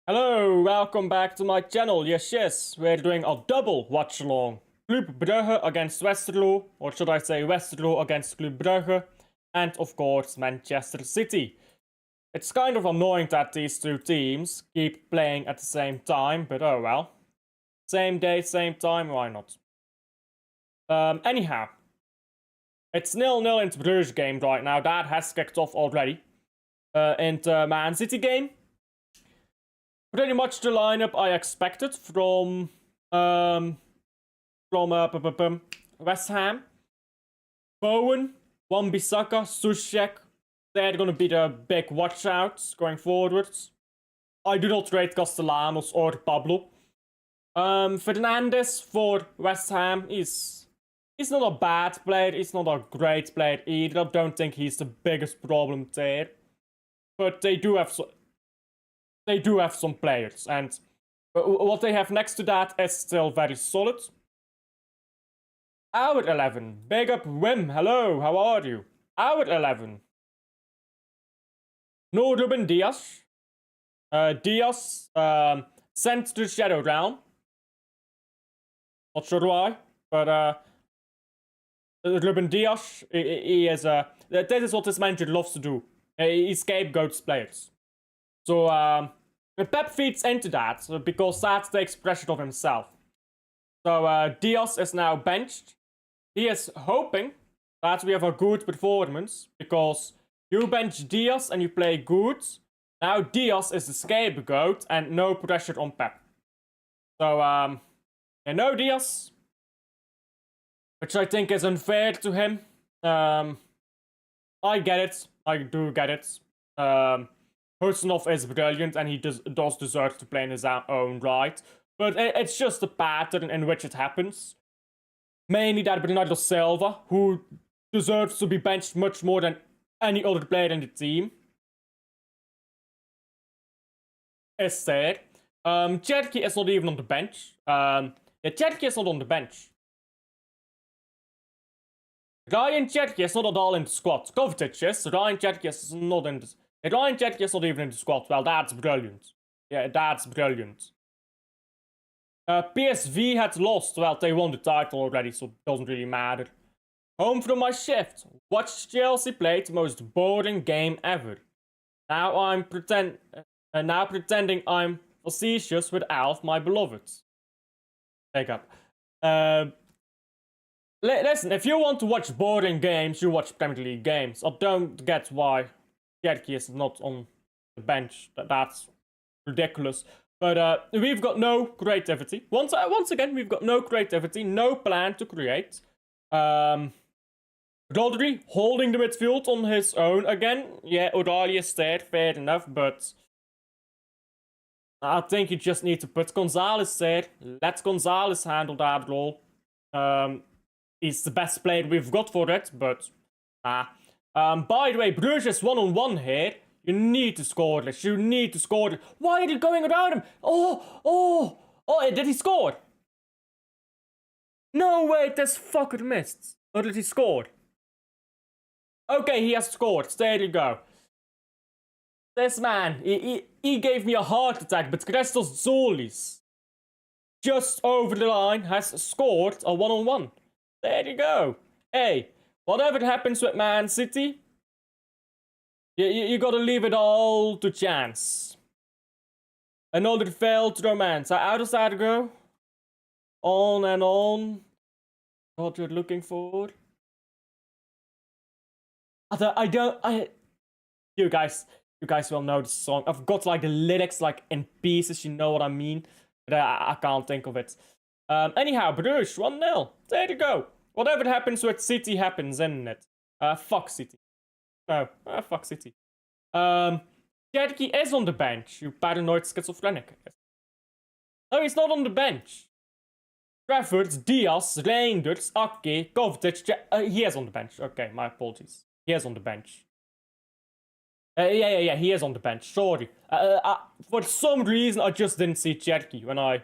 Hello, welcome back to my channel. Yes, we're doing a double watch-along. Club Brugge against Westerlo, or should I say Westerlo against Club Brugge, and of course Manchester City. It's kind of annoying that these two teams keep playing at the same time, but oh well. Same day, same time, why not? Anyhow. It's 0-0 into Bruges game right now. That has kicked off already. Into Man City game. Pretty much the lineup I expected from West Ham. Bowen, Wan-Bissaka, Soucek. They're gonna be the big watchouts going forwards. I do not rate Castellanos or Pablo. Fernandes for West Ham is not a bad player. He's not a great player either. I don't think he's the biggest problem there. But they do have some players, and what they have next to that is still very solid. Our 11. Big up Wim. Hello, how are you? Our 11. No Ruben Diaz. Diaz sent to the Shadow Realm. Not sure why, but Ruben Diaz, he is this is what this manager loves to do. He scapegoats players. So Pep feeds into that because that takes pressure off himself. So Diaz is now benched. He is hoping that we have a good performance because you bench Diaz and you play good. Now Diaz is the scapegoat and no pressure on Pep. So no Diaz, which I think is unfair to him. I get it. I do get it. Hurstonov is brilliant and he does deserve to play in his own right. But it's just the pattern in which it happens. Mainly that Bernardo Silva, who deserves to be benched much more than any other player in the team, is there. Cherki is not even on the bench. Cherki is not on the bench. Ryan Cherki is not at all in the squad. Kovacic is. Ryan Cherki is not in the... Ryan Cherki is not even in the squad. Well, that's brilliant. Yeah, that's brilliant. PSV had lost. Well, they won the title already, so it doesn't really matter. Home from my shift. Watched Chelsea play the most boring game ever. Now I'm pretending I'm facetious with Alf, my beloved. Take up. Listen, if you want to watch boring games, you watch Premier League games. I don't get why Cherki is not on the bench. That's ridiculous. But we've got no creativity. Once again, we've got no creativity, no plan to create. Rodri holding the midfield on his own again. Yeah, O'Reilly is there, fair enough, but I think you just need to put Gonzalez there. Let Gonzalez handle that role. He's the best player we've got for it, but by the way, Bruges is 1-on-1 here. You need to score this. You need to score this. Why are you going around him? Oh, did he score? No, wait, this fucker missed. Or did he score? Okay, he has scored. There you go. This man, he gave me a heart attack, but Christos Zolis, just over the line, has scored a 1-on-1. There you go. Hey, whatever happens with Man City, you gotta leave it all to chance. Another failed romance. How does that go? On and on. What you're looking for? You guys will know the song. I've got like the lyrics like in pieces, you know what I mean? But I can't think of it. Anyhow, Bruges 1-0. There you go. Whatever happens with City happens, isn't it? Fuck City. No, fuck City. Cherki is on the bench, you paranoid schizophrenic. No, he's not on the bench. Trafford, Diaz, Reinders, Ake, Kovacic, he is on the bench. Okay, my apologies. He is on the bench. Yeah, he is on the bench. Sorry. For some reason, I just didn't see Cherki when I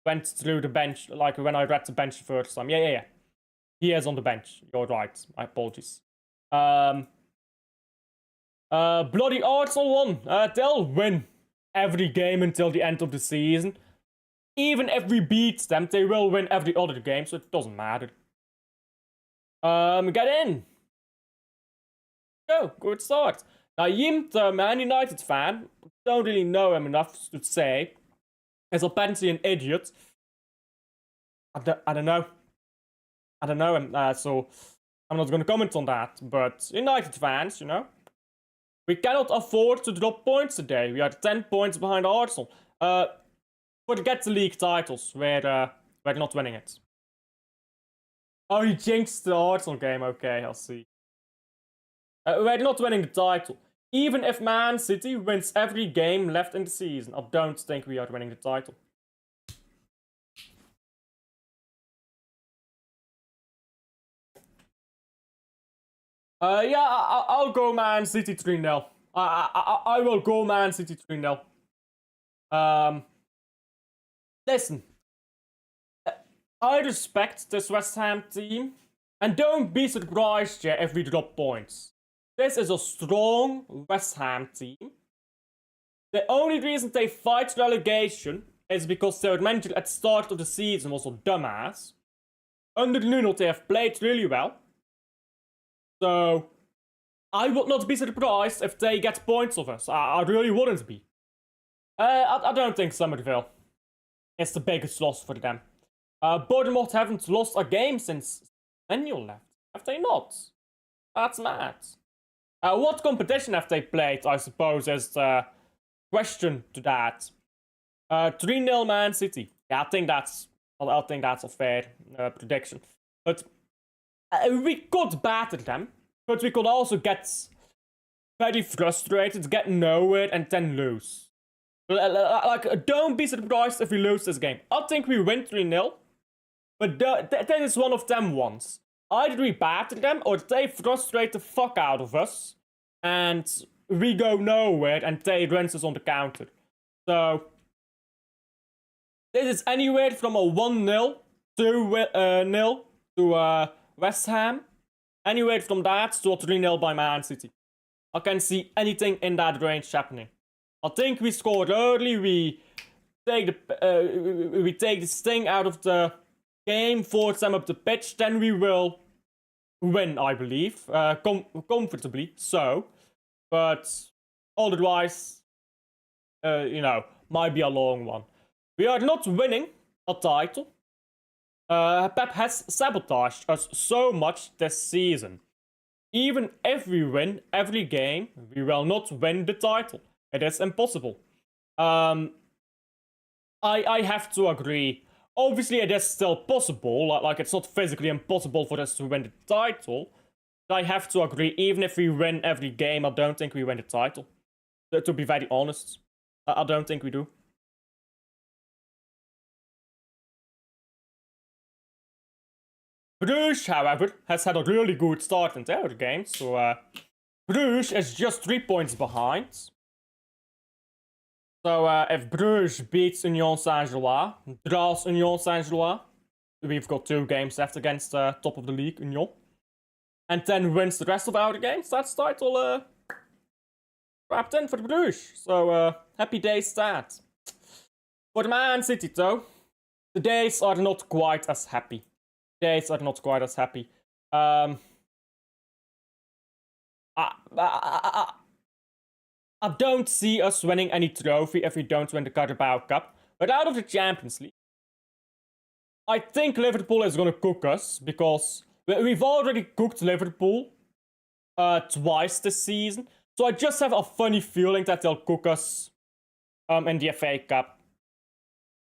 went through the bench, like when I read the bench the first time. Yeah. He is on the bench. You're right. My apologies. Bloody Arsenal won. They'll win. every game until the end of the season. Even if we beat them, they will win every other game, so it doesn't matter. Get in. Go, good start. Now, Jim, the Man United fan, don't really know him enough to say, is apparently an idiot. I don't know. I don't know him, so I'm not gonna comment on that. But United fans, you know, we cannot afford to drop points today. We are 10 points behind Arsenal. Forget the league titles. We're not winning it. Oh, he jinxed the Arsenal game. Okay, I'll see. We're not winning the title. Even if Man City wins every game left in the season, I don't think we are winning the title. Yeah, I'll go Man City 3-0. I will go Man City 3-0. Listen. I respect this West Ham team. And don't be surprised, yeah, if we drop points. This is a strong West Ham team. The only reason they fight relegation is because their manager at the start of the season was a dumbass. Under Nuno, they have played really well. So, I would not be surprised if they get points of us. I really wouldn't be. I don't think Somerville is the biggest loss for them. Bournemouth haven't lost a game since Manuel left. Have they not? That's mad. What competition have they played, I suppose, is the question to that. 3-0 Man City. Yeah, I think that's a fair prediction. But we could batter them, but we could also get very frustrated, get nowhere, and then lose. Like, don't be surprised if we lose this game. I think we win 3-0, but that is one of them ones. Either we batter them, or they frustrate the fuck out of us, and we go nowhere, and they rinse us on the counter. So, this is anywhere from a 1-0 to 0 to West Ham. Anywhere from that to a 3-0 by Man City. I can see anything in that range happening. I think we scored early. We take the sting out of the game, force them up the pitch. Then we will win, I believe, comfortably. So, but otherwise, might be a long one. We are not winning a title. Pep has sabotaged us so much this season. Even if we win every game, we will not win the title. It is impossible. I have to agree. Obviously, it is still possible. Like, it's not physically impossible for us to win the title. But I have to agree, even if we win every game, I don't think we win the title. To be very honest, I don't think we do. Bruges, however, has had a really good start in their game, so Bruges is just 3 points behind. So if Bruges beats Union Saint-Gilloise, draws Union Saint-Gilloise, we've got 2 games left against the top of the league, Union, and then wins the rest of our games, that's title wrapped in for Bruges. So happy days that. For Man City though, the days are not quite as happy. I don't see us winning any trophy if we don't win the Carabao Cup. But out of the Champions League, I think Liverpool is going to cook us, because we've already cooked Liverpool twice this season. So I just have a funny feeling that they'll cook us in the FA Cup.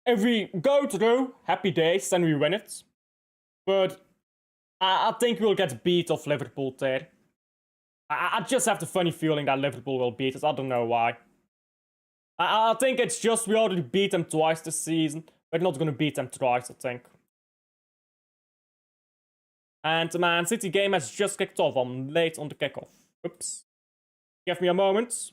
If we go through, happy days, then we win it. But I think we'll get beat off Liverpool there. I just have the funny feeling that Liverpool will beat us. I don't know why. I think it's just we already beat them twice this season. We're not going to beat them twice, I think. And the Man City game has just kicked off. I'm late on the kickoff. Oops. Give me a moment.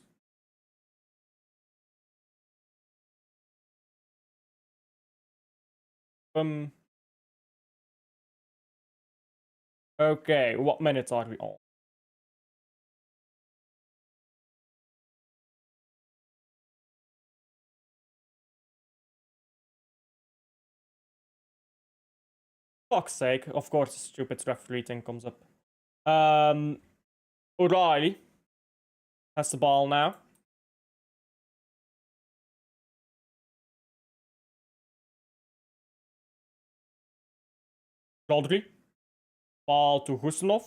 Okay, what minute are we on? fuck's sake. Of course, the stupid referee thing comes up. O'Reilly has the ball now. Rodri. Ball to Husanov.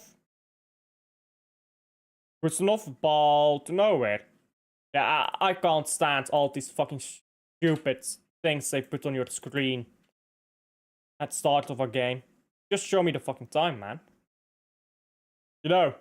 Husanov, ball to nowhere. Yeah, I can't stand all these fucking stupid things they put on your screen at the start of a game. Just show me the fucking time, man. You know.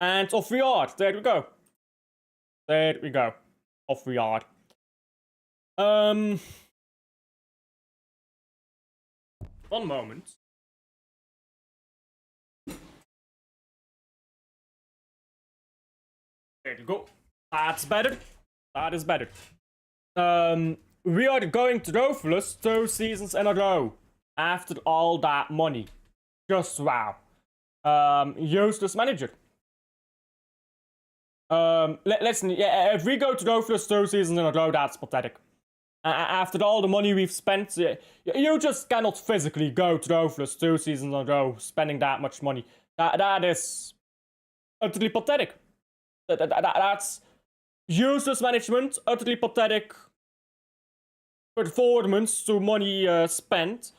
And off we are. There we go. There we go. Off we are. One moment. There you go. That's better. That is better. We are going to Trophilus 2 seasons in a row. After all that money. Just wow. Useless manager. Listen, yeah, if we go to Trophilus 2 seasons in a row, that's pathetic. After all the money we've spent, you just cannot physically go to Trophilus 2 seasons in a row spending that much money. That is utterly pathetic. That's useless management, utterly pathetic performance to money spent.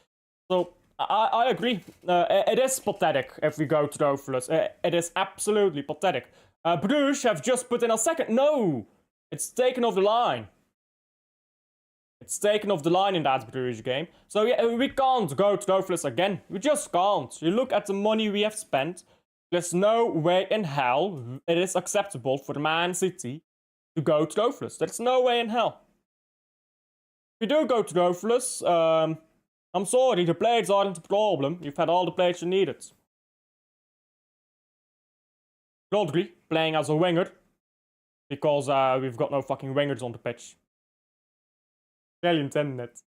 So I agree. It is pathetic if we go to Trophilus. It is absolutely pathetic. Bruges have just put in a second. No! It's taken off the line. It's taken off the line in that Bruges game. So yeah, we can't go to Trophilus again. We just can't. You look at the money we have spent. There's no way in hell it is acceptable for Man City to go to Trophilus. There's no way in hell. If you do go to Trophilus, I'm sorry, the players aren't the problem. You've had all the players you needed. Rodri playing as a winger because we've got no fucking wingers on the pitch. Brilliant, isn't it?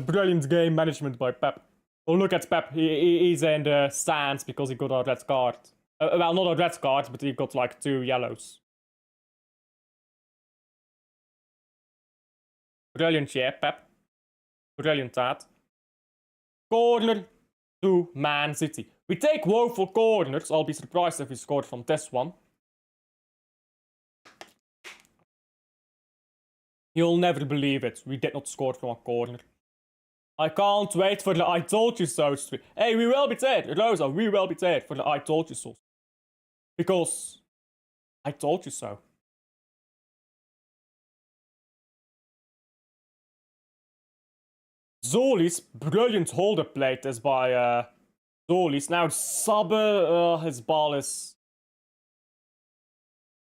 Brilliant game management by Pep. Oh, look at Pep. He's in the stands because he got a red card. Well, not a red card, but he got like 2 yellows. Brilliant, yeah, Pep. Brilliant, that. Corner to Man City. We take woeful corners. I'll be surprised if we scored from this one. You'll never believe it. We did not score from a corner. I can't wait for the I told you so stream. Hey, we will be dead. Rosa, we will be dead for the I told you so. Because I told you so. Zoli's brilliant holder plate is by Zoli's. Now Sabbe, his ball is...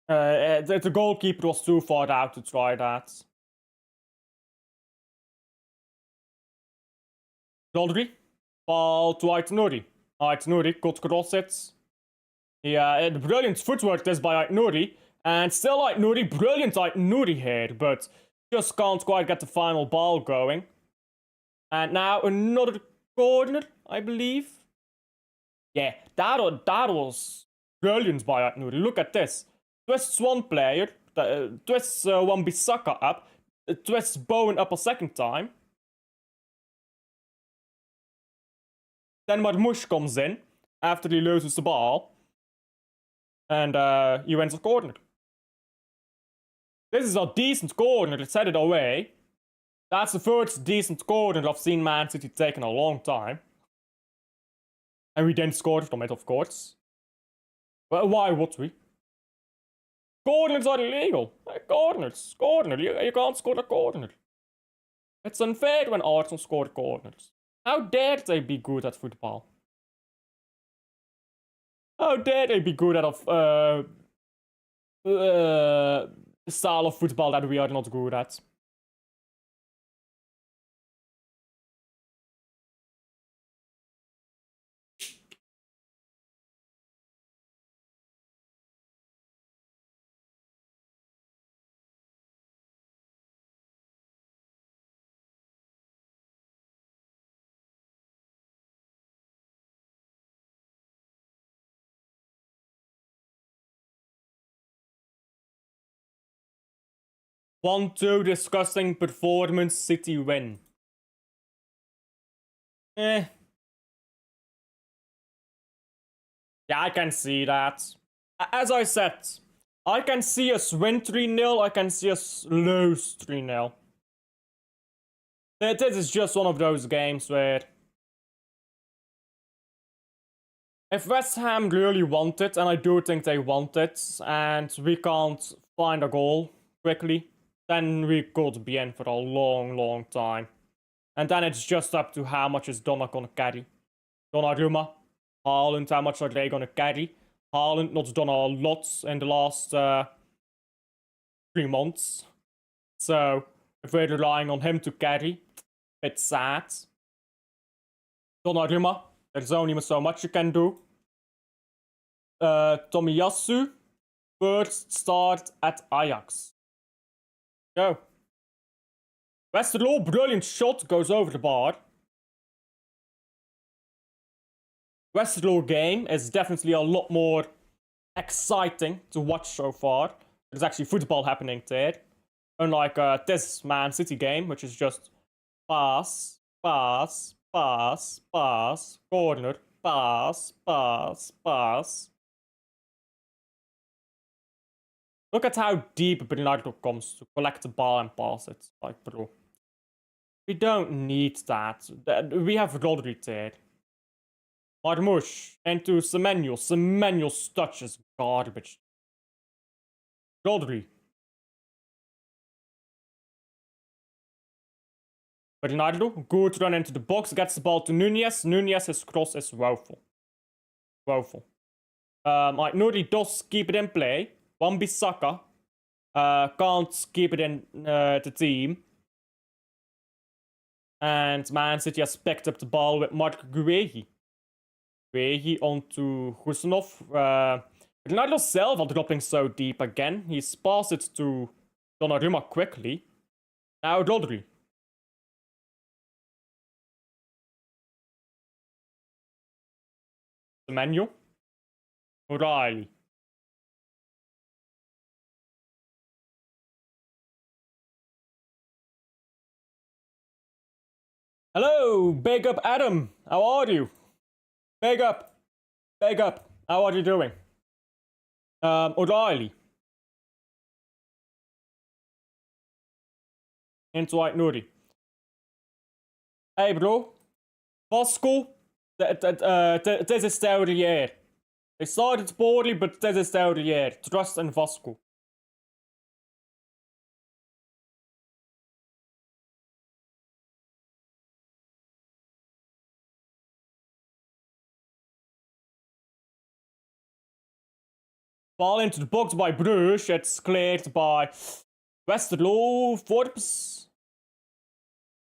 the goalkeeper was too far out to try that. Rodri, ball to Aït-Nouri. Aït-Nouri could cross it. Yeah, the brilliant footwork is by Aït-Nouri. And still Aït-Nouri, brilliant Aït-Nouri here, but just can't quite get the final ball going. And now another corner, I believe. Yeah, that was brilliant by Aït-Nouri. Look at this. Twists one player, twists one Bissaka up, twists Bowen up a second time. Then Marmoush comes in after he loses the ball. And he wins a corner. This is a decent corner, let's set it away. That's the first decent corner I've seen Man City take in a long time. And we didn't score from it, of course. Well, why would we? Corners are illegal. Corners. Corner. You can't score a corner. It's unfair when Arsenal score corners. How dare they be good at football? How dare they be good at a style of football that we are not good at? 1-2 disgusting performance, City win. Yeah, I can see that. As I said, I can see us win 3-0, I can see us lose 3-0. This is just one of those games where if West Ham really want it, and I do think they want it, and we can't find a goal quickly, then we could be in for a long, long time. And then it's just up to how much is Donna gonna carry. Donnarumma, Haaland, how much are they gonna carry? Haaland not done a lot in the last 3 months. So, if we're relying on him to carry, it's sad. Donnarumma, there's only so much you can do. Tomiyasu, first start at Ajax. Go. Westerlo, brilliant shot, goes over the bar. Westerlo game is definitely a lot more exciting to watch so far. There's actually football happening there. Unlike this Man City game, which is just pass, pass, pass, pass, corner, pass, pass, pass. Look at how deep Bernardo comes to collect the ball and pass it. Like, bro. We don't need that. We have Rodri there. Marmoush into Semenyo. Semenyo's touch is garbage. Rodri. Bernardo, good run into the box, gets the ball to Nunez. Nunez's cross is woeful. Woeful. Nuri does keep it in play. Wan-Bissaka can't keep it in the team. And Man City has picked up the ball with Mark Guehi. Guehi onto Husanov. Ronaldo Silva dropping so deep again. He's passed it to Donnarumma quickly. Now Rodri. Semenyo. O'Reilly. Hello, big up Adam. How are you? Big up. Big up. How are you doing? O'Reilly. Into White Nuri. Hey bro. Vasco. This is their year. They started poorly, but this is their year. Trust in Vasco. Ball into the box by Bruges. It's cleared by Westerlo. Forbes.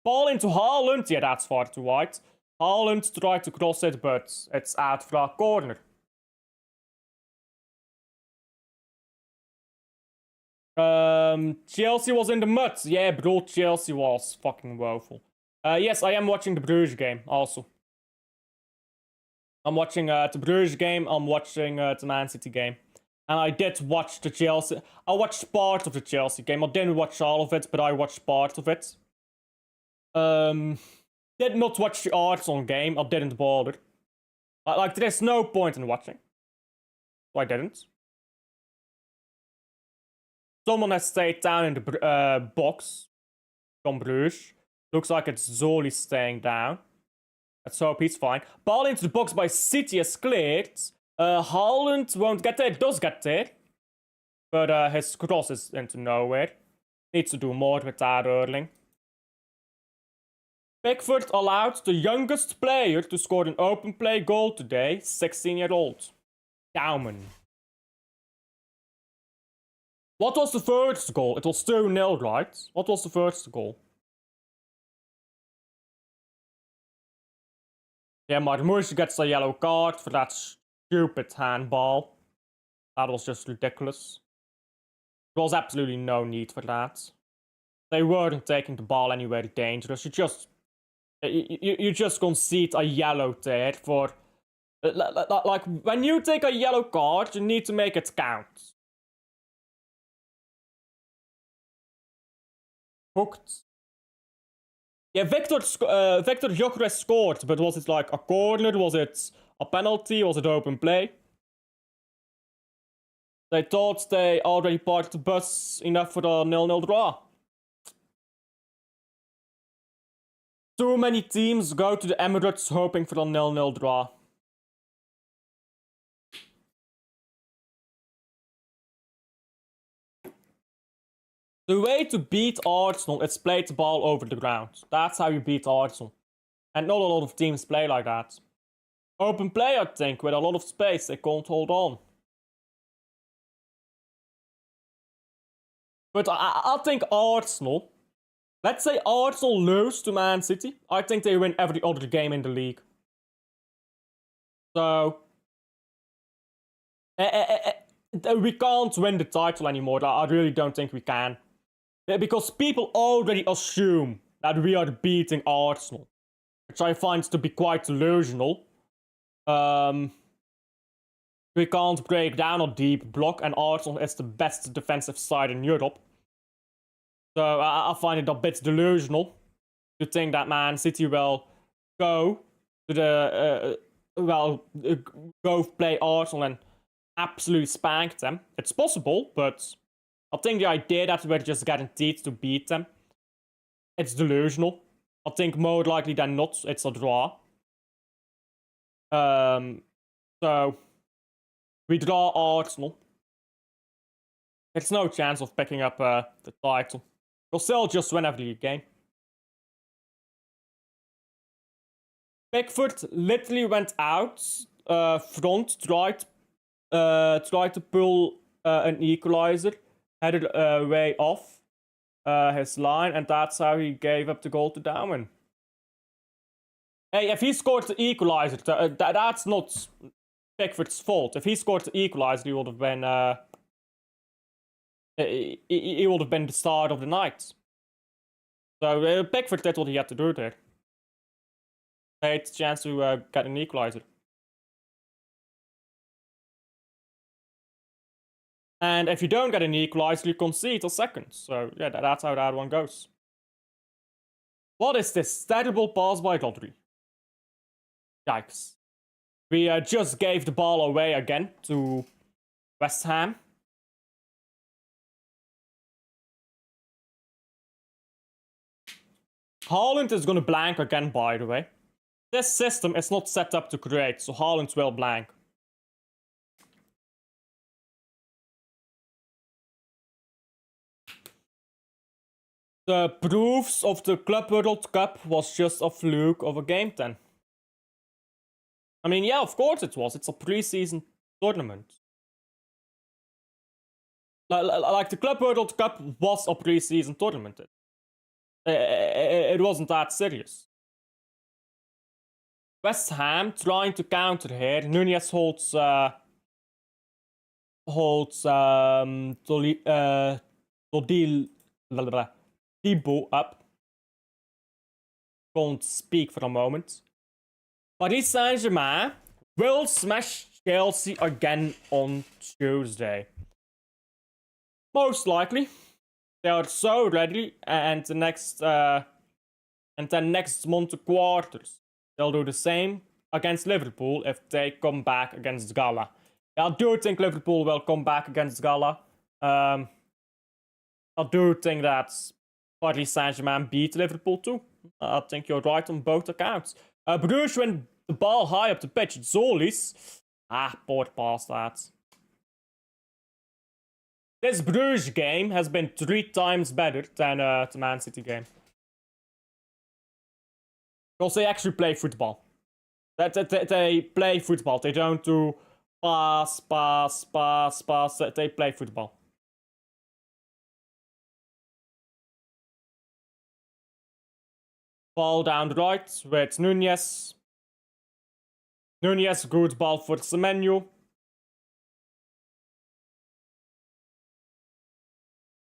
Ball into Haaland. Yeah, that's far too wide. Haaland tried to cross it, but it's out for a corner. Chelsea was in the mud. Yeah, bro, Chelsea was fucking woeful. Yes, I am watching the Bruges game also. I'm watching the Bruges game. I'm watching the Man City game. And I did watch the Chelsea. I watched part of the Chelsea game. I didn't watch all of it, but I watched part of it. Did not watch the Arsenal game. I didn't bother. Like, there's no point in watching. So I didn't. Someone has stayed down in the box from Bruges. Looks like it's Zoli staying down. Let's hope he's fine. Ball into the box by City is cleared. Haaland won't get there. Does get there. But his cross is into nowhere. Needs to do more with that, Erling. Pickford allowed the youngest player to score an open play goal today. 16-year-old. Daumen. What was the first goal? It was 2-0, right? What was the first goal? Yeah, Marmoush gets a yellow card for that stupid handball. That was just ridiculous. There was absolutely no need for that. They weren't taking the ball anywhere dangerous. You just concede a yellow there for... Like, when you take a yellow card, you need to make it count. hooked. Yeah, Victor Gyökeres scored, but was it like a corner? Was it a penalty? Was it open play? They thought they already parked the bus enough for the 0-0 draw. Too many teams go to the Emirates hoping for the 0-0 draw. The way to beat Arsenal is play the ball over the ground. That's how you beat Arsenal. And not a lot of teams play like that. Open play, I think, with a lot of space, they can't hold on. But I think Arsenal... Let's say Arsenal lose to Man City. I think they win every other game in the league. So... we can't win the title anymore. I really don't think we can. Because people already assume that we are beating Arsenal. Which I find to be quite delusional. We can't break down a deep block, and Arsenal is the best defensive side in Europe. So I find it a bit delusional to think that Man City will go to the go play Arsenal and absolutely spank them. It's possible, but I think the idea that we're just guaranteed to beat them, it's delusional. I think more likely than not, it's a draw. So we draw Arsenal. It's no chance of picking up the title. We'll still just win every game. Pickford literally went out front, tried to pull an equalizer, headed way off his line, and that's how he gave up the goal to Darwin. Hey, if he scored the equalizer, that's not Pickford's fault. If he scored the equalizer, he would have been the start of the night. So Pickford did what he had to do there. He had the chance to get an equalizer. And if you don't get an equalizer, you concede a second. So yeah, that's how that one goes. What is this terrible pass by Rodri? Yikes. We just gave the ball away again to West Ham. Haaland is gonna blank again, by the way. This system is not set up to create, so Haaland will blank. The proofs of the Club World Cup was just a fluke of a game then. I mean, yeah, of course it was. It's a pre-season tournament. Like the Club World Cup was a pre-season tournament. It wasn't that serious. West Ham trying to counter here. Nunez holds Thibaut up. Can't speak for a moment. Paris Saint-Germain will smash Chelsea again on Tuesday. Most likely. They are so ready, and then next month to quarters, they'll do the same against Liverpool if they come back against Gala. I do think Liverpool will come back against Gala. I do think that Paris Saint-Germain beat Liverpool too. I think you're right on both accounts. Bruges win the ball high up the pitch. Zolis. Poor pass that. This Bruges game has been 3 times better than the Man City game. Because they actually play football. They play football. They don't do pass. They play football. Ball down the right with Nunez. Nunez, good ball for Semenyo.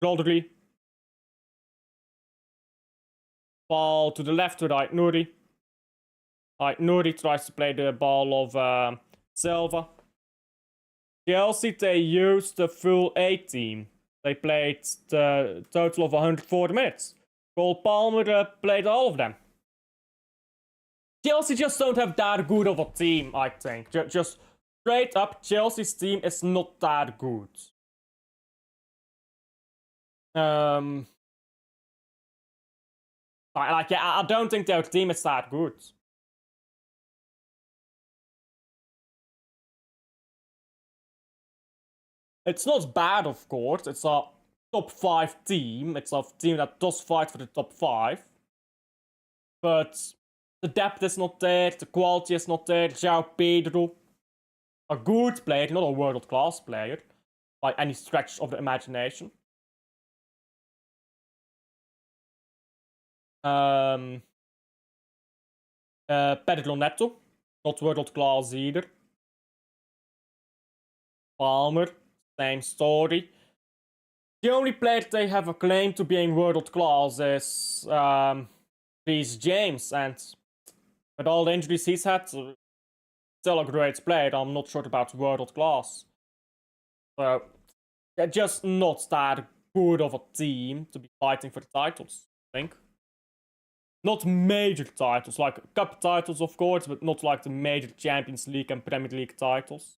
Rodri. Ball to the left with Aït-Nouri. Aït-Nouri tries to play the ball of Silva. Chelsea, they used the full A team. They played the total of 104 minutes. Cole Palmer played all of them. Chelsea just don't have that good of a team, I think. Just straight up, Chelsea's team is not that good. I don't think their team is that good. It's not bad, of course. It's a top 5 team. It's a team that does fight for the top 5. But the depth is not there, the quality is not there. João Pedro, a good player, not a world-class player, by any stretch of the imagination. Pedro Neto, not world-class either. Palmer, same story. The only player they have a claim to being world-class is Reece James, and with all the injuries he's had, still a great player. I'm not sure about world-class. So, they're just not that good of a team to be fighting for the titles, I think. Not major titles, like cup titles, of course, but not like the major Champions League and Premier League titles.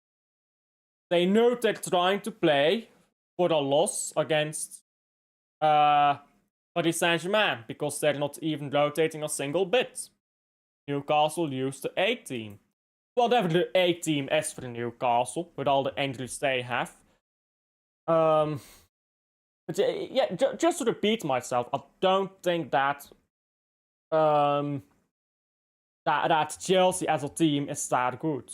They know they're trying to play for a loss against Paris Saint-Germain, because they're not even rotating a single bit. Newcastle used the A team. Whatever the A team is for Newcastle, with all the injuries they have. But yeah, just to repeat myself, I don't think that that Chelsea as a team is that good.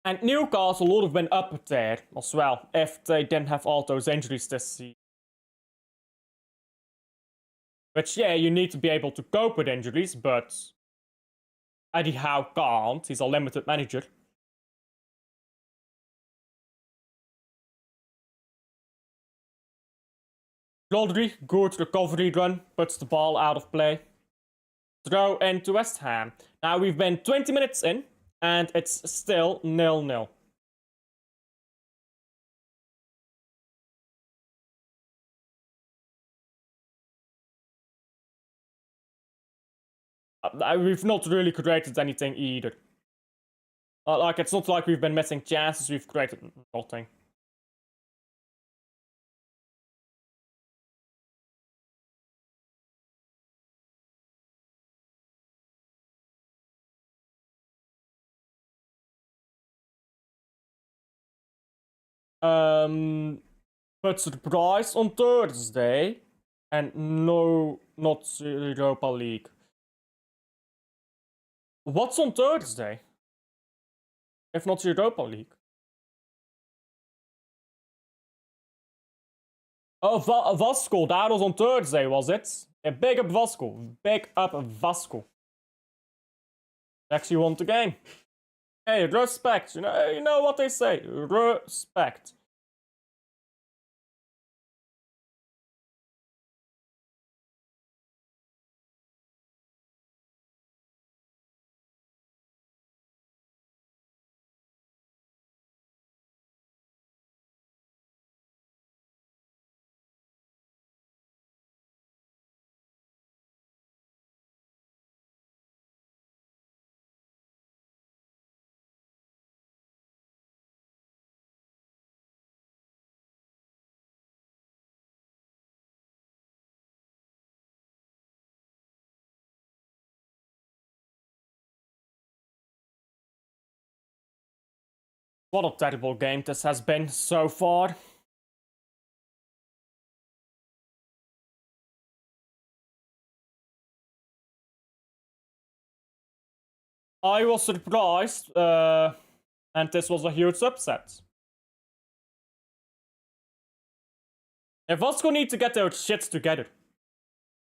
And Newcastle would have been up there as well if they didn't have all those injuries this season. Which, yeah, you need to be able to cope with injuries, but Eddie Howe can't. He's a limited manager. Rodri, good recovery run, puts the ball out of play. Throw into West Ham. Now we've been 20 minutes in, and it's still 0-0. We've not really created anything either. Like, it's not like we've been missing chances, we've created nothing. Puts the prize on Thursday, and no, not Europa League. What's on Thursday? If not Europa League. Oh, Vasco, that was on Thursday, was it? Big up Vasco. Big up Vasco. Actually won the game. Hey, respect. You know what they say. Respect. What a terrible game this has been so far. I was surprised, and this was a huge upset. If Vasco need to get their shit together.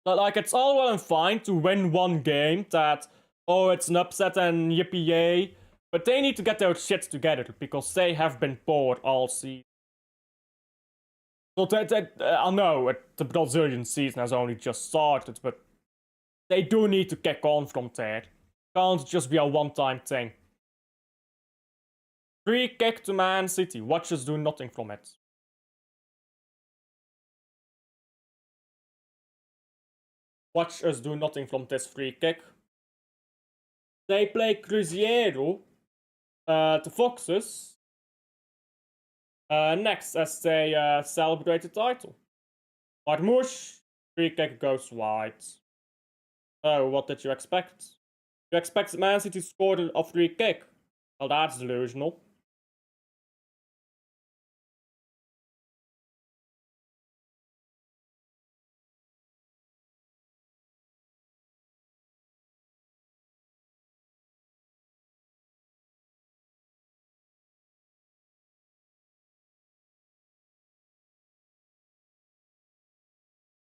Like, it's all well and fine to win one game that, oh, it's an upset and yippee yay, but they need to get their shit together, because they have been poor all season. So I know the Brazilian season has only just started, but they do need to kick on from there. Can't just be a one-time thing. Free kick to Man City. Watch us do nothing from it. Watch us do nothing from this free kick. They play Cruzeiro, the Foxes, next as they celebrate the title. Marmouche, free kick goes wide. Oh, what did you expect? You expect Man City to score a free kick? Well, that's delusional.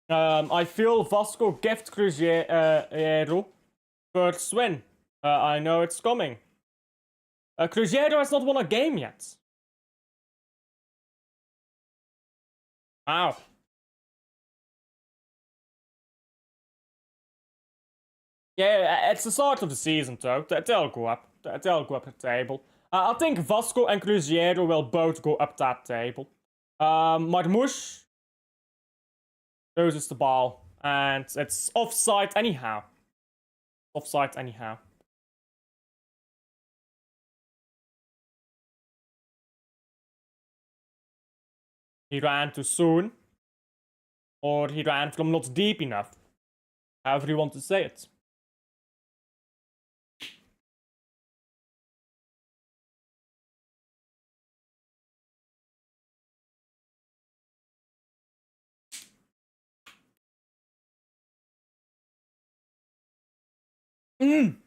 I feel Vasco gift Cruzeiro first win. I know it's coming. Cruzeiro has not won a game yet. Wow. Yeah, it's the start of the season though. They'll go up. They'll go up the table. I think Vasco and Cruzeiro will both go up that table. Marmouche loses the ball, and it's offside anyhow. Offside anyhow. He ran too soon, or he ran from not deep enough. However you want to say it.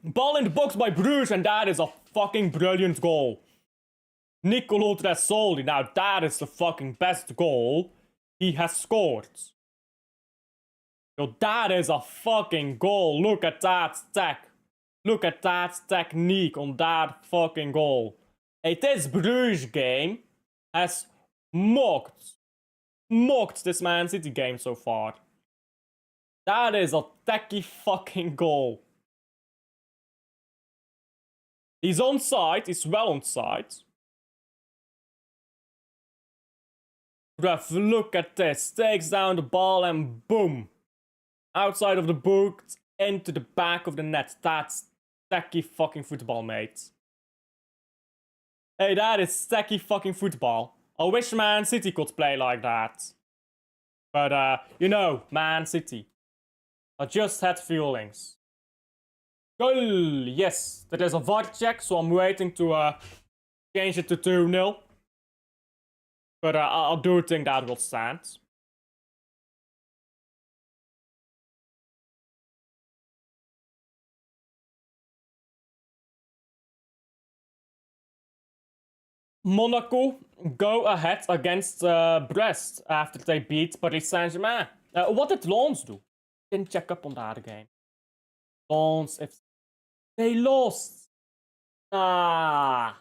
Ball in the box by Bruges, and that is a fucking brilliant goal. Nicolo Tresoli, now that is the fucking best goal he has scored. Yo, that is a fucking goal. Look at that tech. Look at that technique on that fucking goal. Hey, this Bruges game has mocked this Man City game so far. That is a techie fucking goal. He's onside, he's well onside. Ref, look at this. Takes down the ball and boom. Outside of the boot, into the back of the net. That's techie fucking football, mate. Hey, that is techie fucking football. I wish Man City could play like that. But, you know, Man City. I just had feelings. Goal! Yes, that is a VAR check, so I'm waiting to change it to 2-0. But I do think that will stand. Monaco go ahead against Brest after they beat Paris Saint-Germain. What did Lens do? Didn't check up on that again. Lens, if they lost. Ah.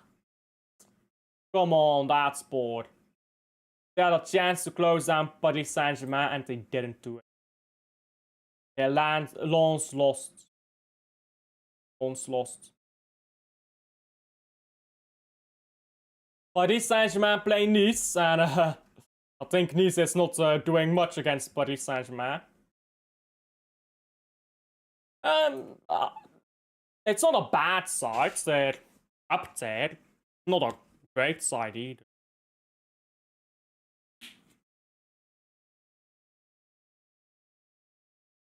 Come on, that's poor. They had a chance to close down Paris Saint-Germain and they didn't do it. Yeah, Lens lost. Lens lost. Paris Saint-Germain play Nice, and I think Nice is not doing much against Paris Saint-Germain. It's not a bad side, they're up there. Not a great side either.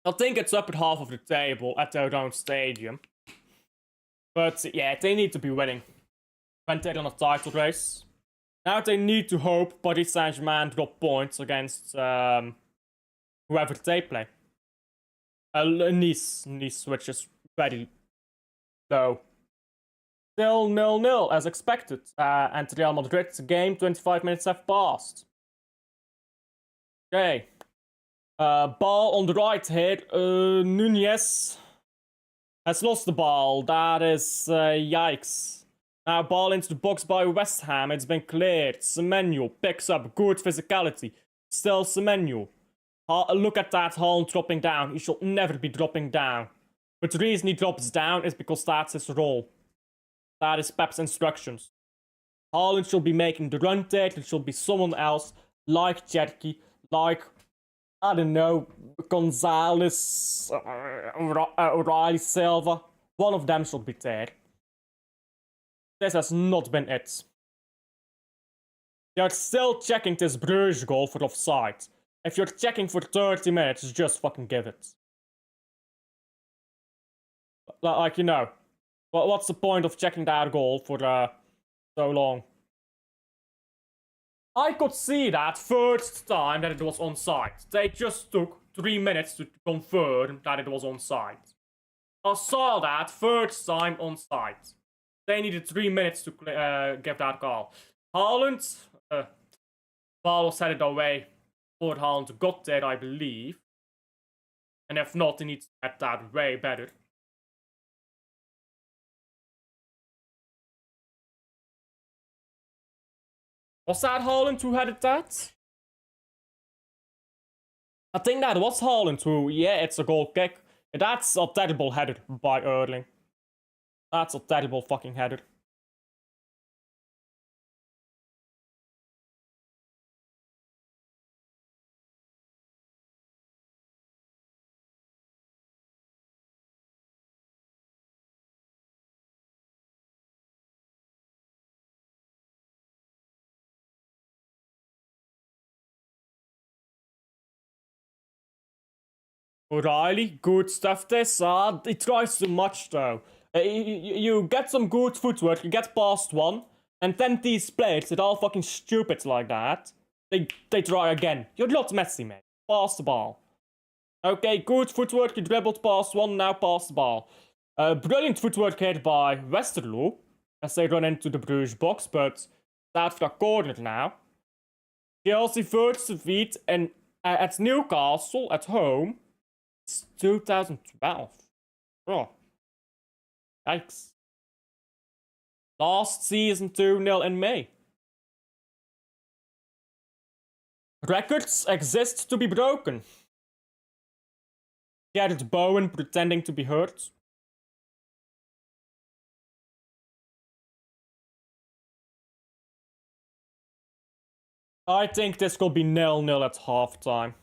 I think it's upper half of the table at their own stadium. But yeah, they need to be winning when they're on a title race. Now they need to hope Paris Saint-Germain drop points against whoever they play. Nice, which is very low. Still 0-0 as expected. And Real Madrid's game, 25 minutes have passed. Okay. Ball on the right here. Nunez has lost the ball. That is yikes. Now ball into the box by West Ham. It's been cleared. Semenyo picks up good physicality. Still Semenyo. Look at that Haaland dropping down. He should never be dropping down. But the reason he drops down is because that's his role. That is Pep's instructions. Haaland should be making the run take. It should be someone else, like Cherky, like, I don't know, Gonzalez, O'Reilly, Silva. One of them should be there. This has not been it. You're still checking this Bruges goal for offside. If you're checking for 30 minutes, just fucking give it. Like, you know, what's the point of checking that goal for so long? I could see that first time that it was onside. They just took 3 minutes to confirm that it was onside. I saw that first time onside. They needed 3 minutes to give that goal. Haaland, Paulo set it away for Haaland to got there, I believe. And if not, he needs to get that way better. Was that Haaland who had it that? I think that was Haaland who, yeah, it's a goal kick. That's a terrible header by Erling. That's a terrible fucking header. O'Reilly, good stuff this. He tries too much though. You get some good footwork, you get past one, and then these players, they're all fucking stupid like that. They try again. You're not Messi, mate. Pass the ball. Okay, good footwork, you dribbled past one, now pass the ball. Brilliant footwork here by Westerlo, as they run into the Bruges box, but that's the corner now. Chelsea first defeat and at Newcastle at home. 2012. Oh. Yikes. Last season 2-0 in May. Records exist to be broken. Gareth Bowen pretending to be hurt. I think this could be 0-0 at halftime.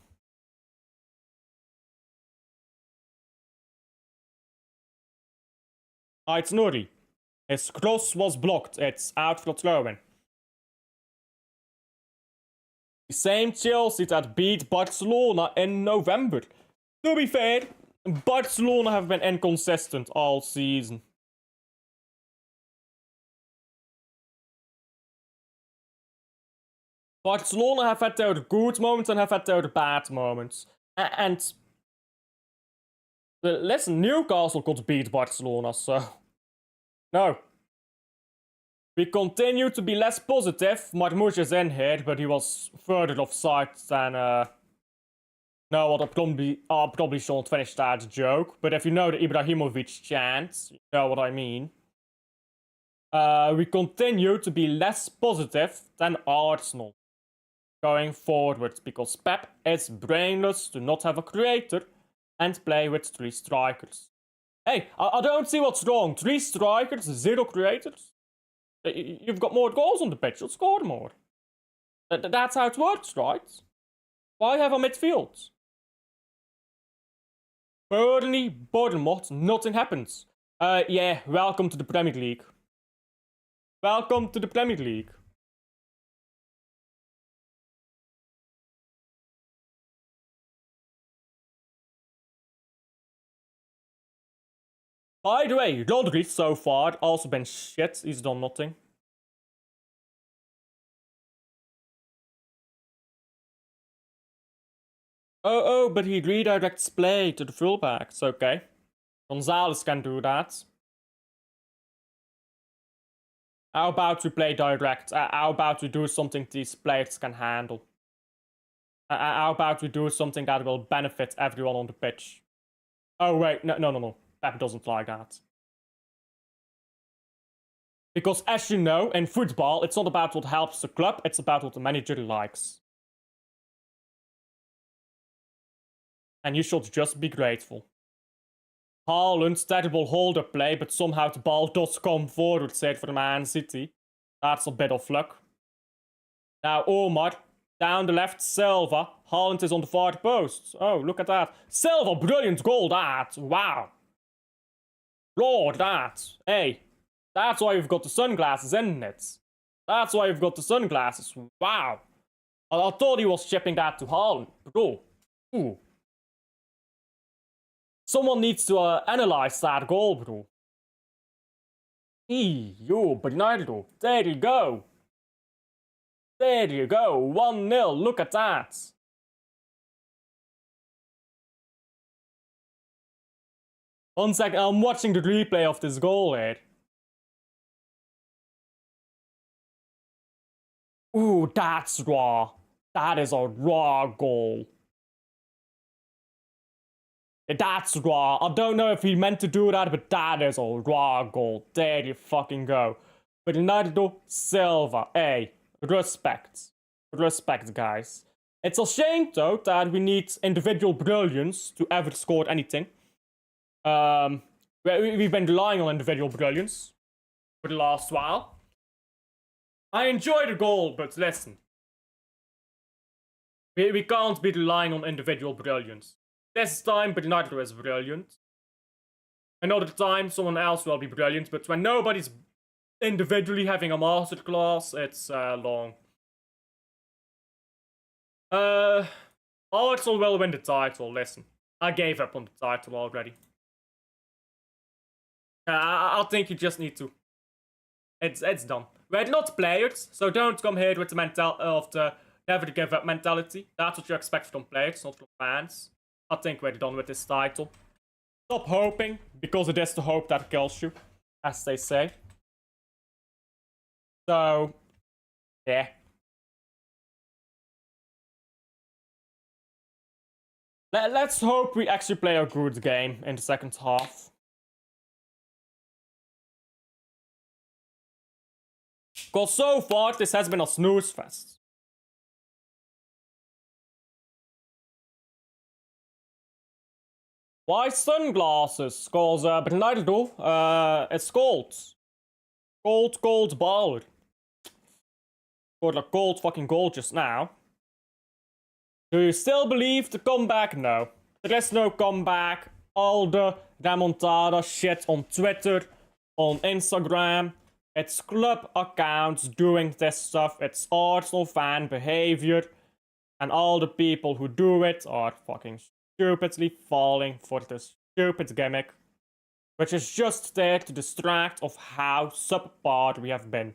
It's Nuri. His cross was blocked. It's out for throw-in. The same Chelsea that beat Barcelona in November. To be fair, Barcelona have been inconsistent all season. Barcelona have had their good moments and have had their bad moments. And listen, Newcastle could beat Barcelona, so no. We continue to be less positive. Marmouche is in here, but he was further offside than no, well, I probably shouldn't finish that joke, but if you know the Ibrahimovic chant, you know what I mean. We continue to be less positive than Arsenal going forward, because Pep is brainless to not have a creator and play with 3 strikers. Hey, I don't see what's wrong. 3 strikers, 0 creators. You've got more goals on the pitch, you'll score more. That's how it works, right? Why have a midfield? Burnley, Bournemouth, nothing happens. Yeah, welcome to the Premier League. Welcome to the Premier League. By the way, Rodri so far also been shit. He's done nothing. Oh, but he redirects play to the fullbacks. Okay. Gonzalez can do that. How about we play direct? How about we do something these players can handle? How about we do something that will benefit everyone on the pitch? Oh, wait. No. Pep doesn't like that. Because as you know, in football, it's not about what helps the club, it's about what the manager likes. And you should just be grateful. Haaland's terrible hold-up play, but somehow the ball does come forward, said for Man City. That's a bit of luck. Now Omar, down the left, Silva. Haaland is on the far post. Oh, look at that. Silva, brilliant goal, that. Wow. Lord, that. Hey, that's why you've got the sunglasses, isn't it? That's why you've got the sunglasses. Wow. I thought he was shipping that to Haaland. Bro. Ooh. Someone needs to analyze that goal, bro. Yo, Bernardo. There you go. There you go. 1-0. Look at that. One second. I'm watching the replay of this goal here. Ooh, that's raw. That is a raw goal. That's raw. I don't know if he meant to do that, but that is a raw goal. There you fucking go. Bernardo Silva. Hey, respect. Respect, guys. It's a shame, though, that we need individual brilliance to ever score anything. We've been relying on individual brilliance for the last while. I enjoy the goal, but listen. We can't be relying on individual brilliance. This time, Bernardo is brilliant. Another time, someone else will be brilliant, but when nobody's individually having a masterclass, it's long. Arsenal will win the title, listen. I gave up on the title already. I think you just need to. It's done. We're not players, so don't come here with the mentality of the never give up mentality. That's what you expect from players, not from fans. I think we're done with this title. Stop hoping, because it is the hope that kills you, as they say. So, yeah. Let's hope we actually play a good game in the second half. Because so far, this has been a snooze fest. Why sunglasses? Because Bernardo, it's cold. Cold baller. Scored a cold fucking goal just now. Do you still believe the comeback? No. There is no comeback. All the remontada shit on Twitter, on Instagram. It's club accounts doing this stuff. It's Arsenal fan behavior. And all the people who do it are fucking stupidly falling for this stupid gimmick, which is just there to distract of how subpar we have been.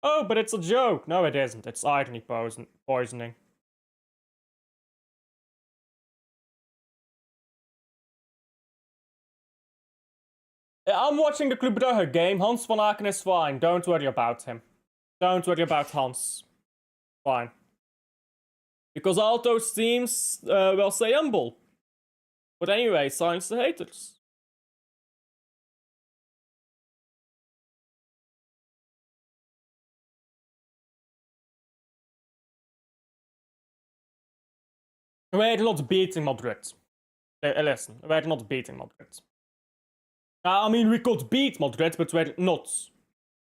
Oh, but it's a joke. No, it isn't. It's irony poisoning. I'm watching the Club Brugge game. Hans van Aken is fine. Don't worry about him. Don't worry about Hans. Fine. Because all those teams will say humble. But anyway, silence the haters. We're not beating Madrid. Listen, we're not beating Madrid. I mean, we could beat Madrid, but we're not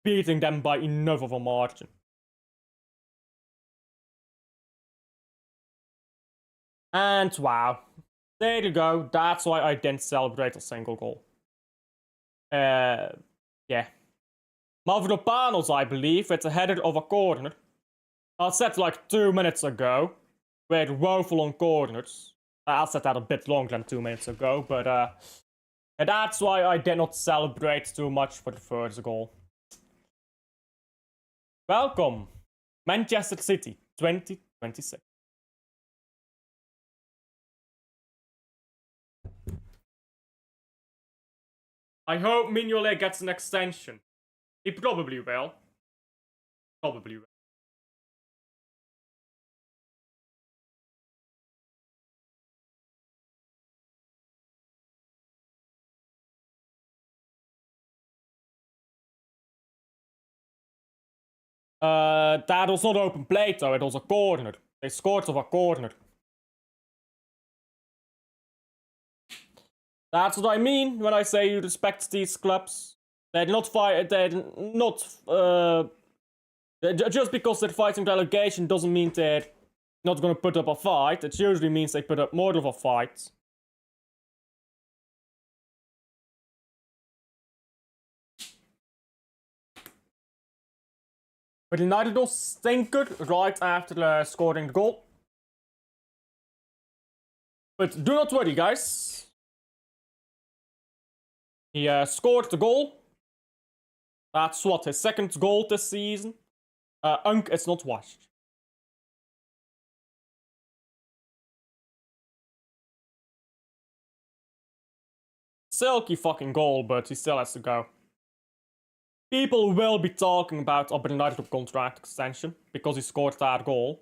beating them by enough of a margin. And wow. There you go. That's why I didn't celebrate a single goal. Yeah. Mavropanos, I believe, it's a header of a corner. I said like 2 minutes ago. We're woeful on corners. I said that a bit longer than 2 minutes ago, but and that's why I did not celebrate too much for the first goal. Welcome, Manchester City 2026. I hope Mignolet gets an extension. He probably will. Probably will. That was not open play though, it was a corner. They scored off a corner. That's what I mean when I say you respect these clubs. They're not Just because they're fighting relegation doesn't mean they're not gonna put up a fight. It usually means they put up more of a fight. But United will stinker right after scoring the goal. But do not worry, guys. He scored the goal. That's what, his second goal this season. Unk is not washed. Silky fucking goal, but he still has to go. People will be talking about a United contract extension because he scored that goal.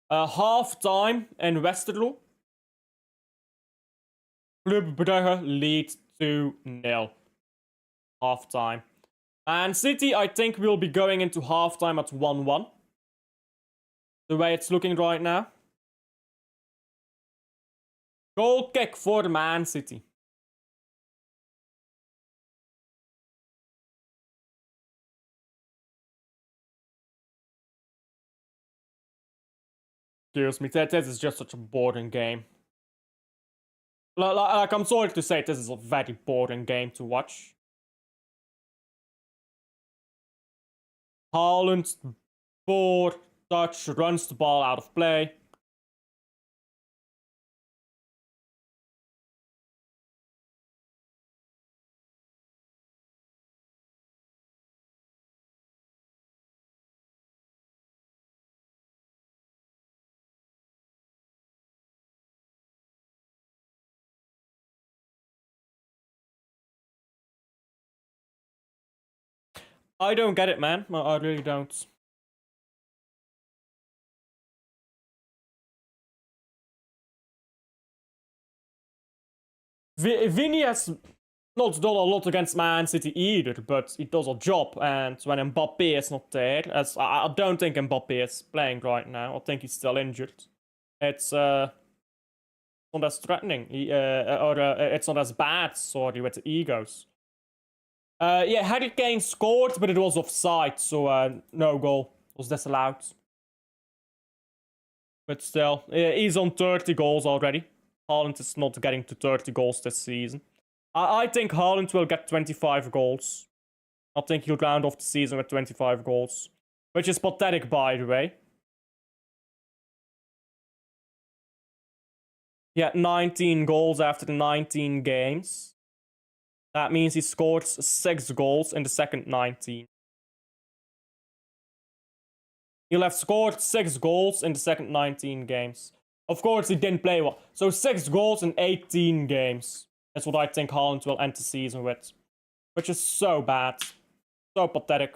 Half time in Westerlo. Club Brugge leads 2-0. Half time. And City, I think, will be going into half time at 1-1. The way it's looking right now. Goal kick for Man City. Excuse me, this is just such a boring game. Like, I'm sorry to say, this is a very boring game to watch. Haaland, poor touch, runs the ball out of play. I don't get it, man. I really don't. Vinny has not done a lot against Man City either, but he does a job. And when Mbappe is not there, as I don't think Mbappe is playing right now. I think he's still injured. It's not as threatening, it's not as bad. Sorry, with the egos. Yeah, Harry Kane scored, but it was offside, so no goal was disallowed. But still, he's on 30 goals already. Haaland is not getting to 30 goals this season. I think Haaland will get 25 goals. I think he'll round off the season with 25 goals. Which is pathetic, by the way. He had 19 goals after 19 games. That means he scored 6 goals in the second 19. He'll have scored 6 goals in the second 19 games. Of course, he didn't play well. So 6 goals in 18 games. That's what I think Haaland will end the season with. Which is so bad. So pathetic.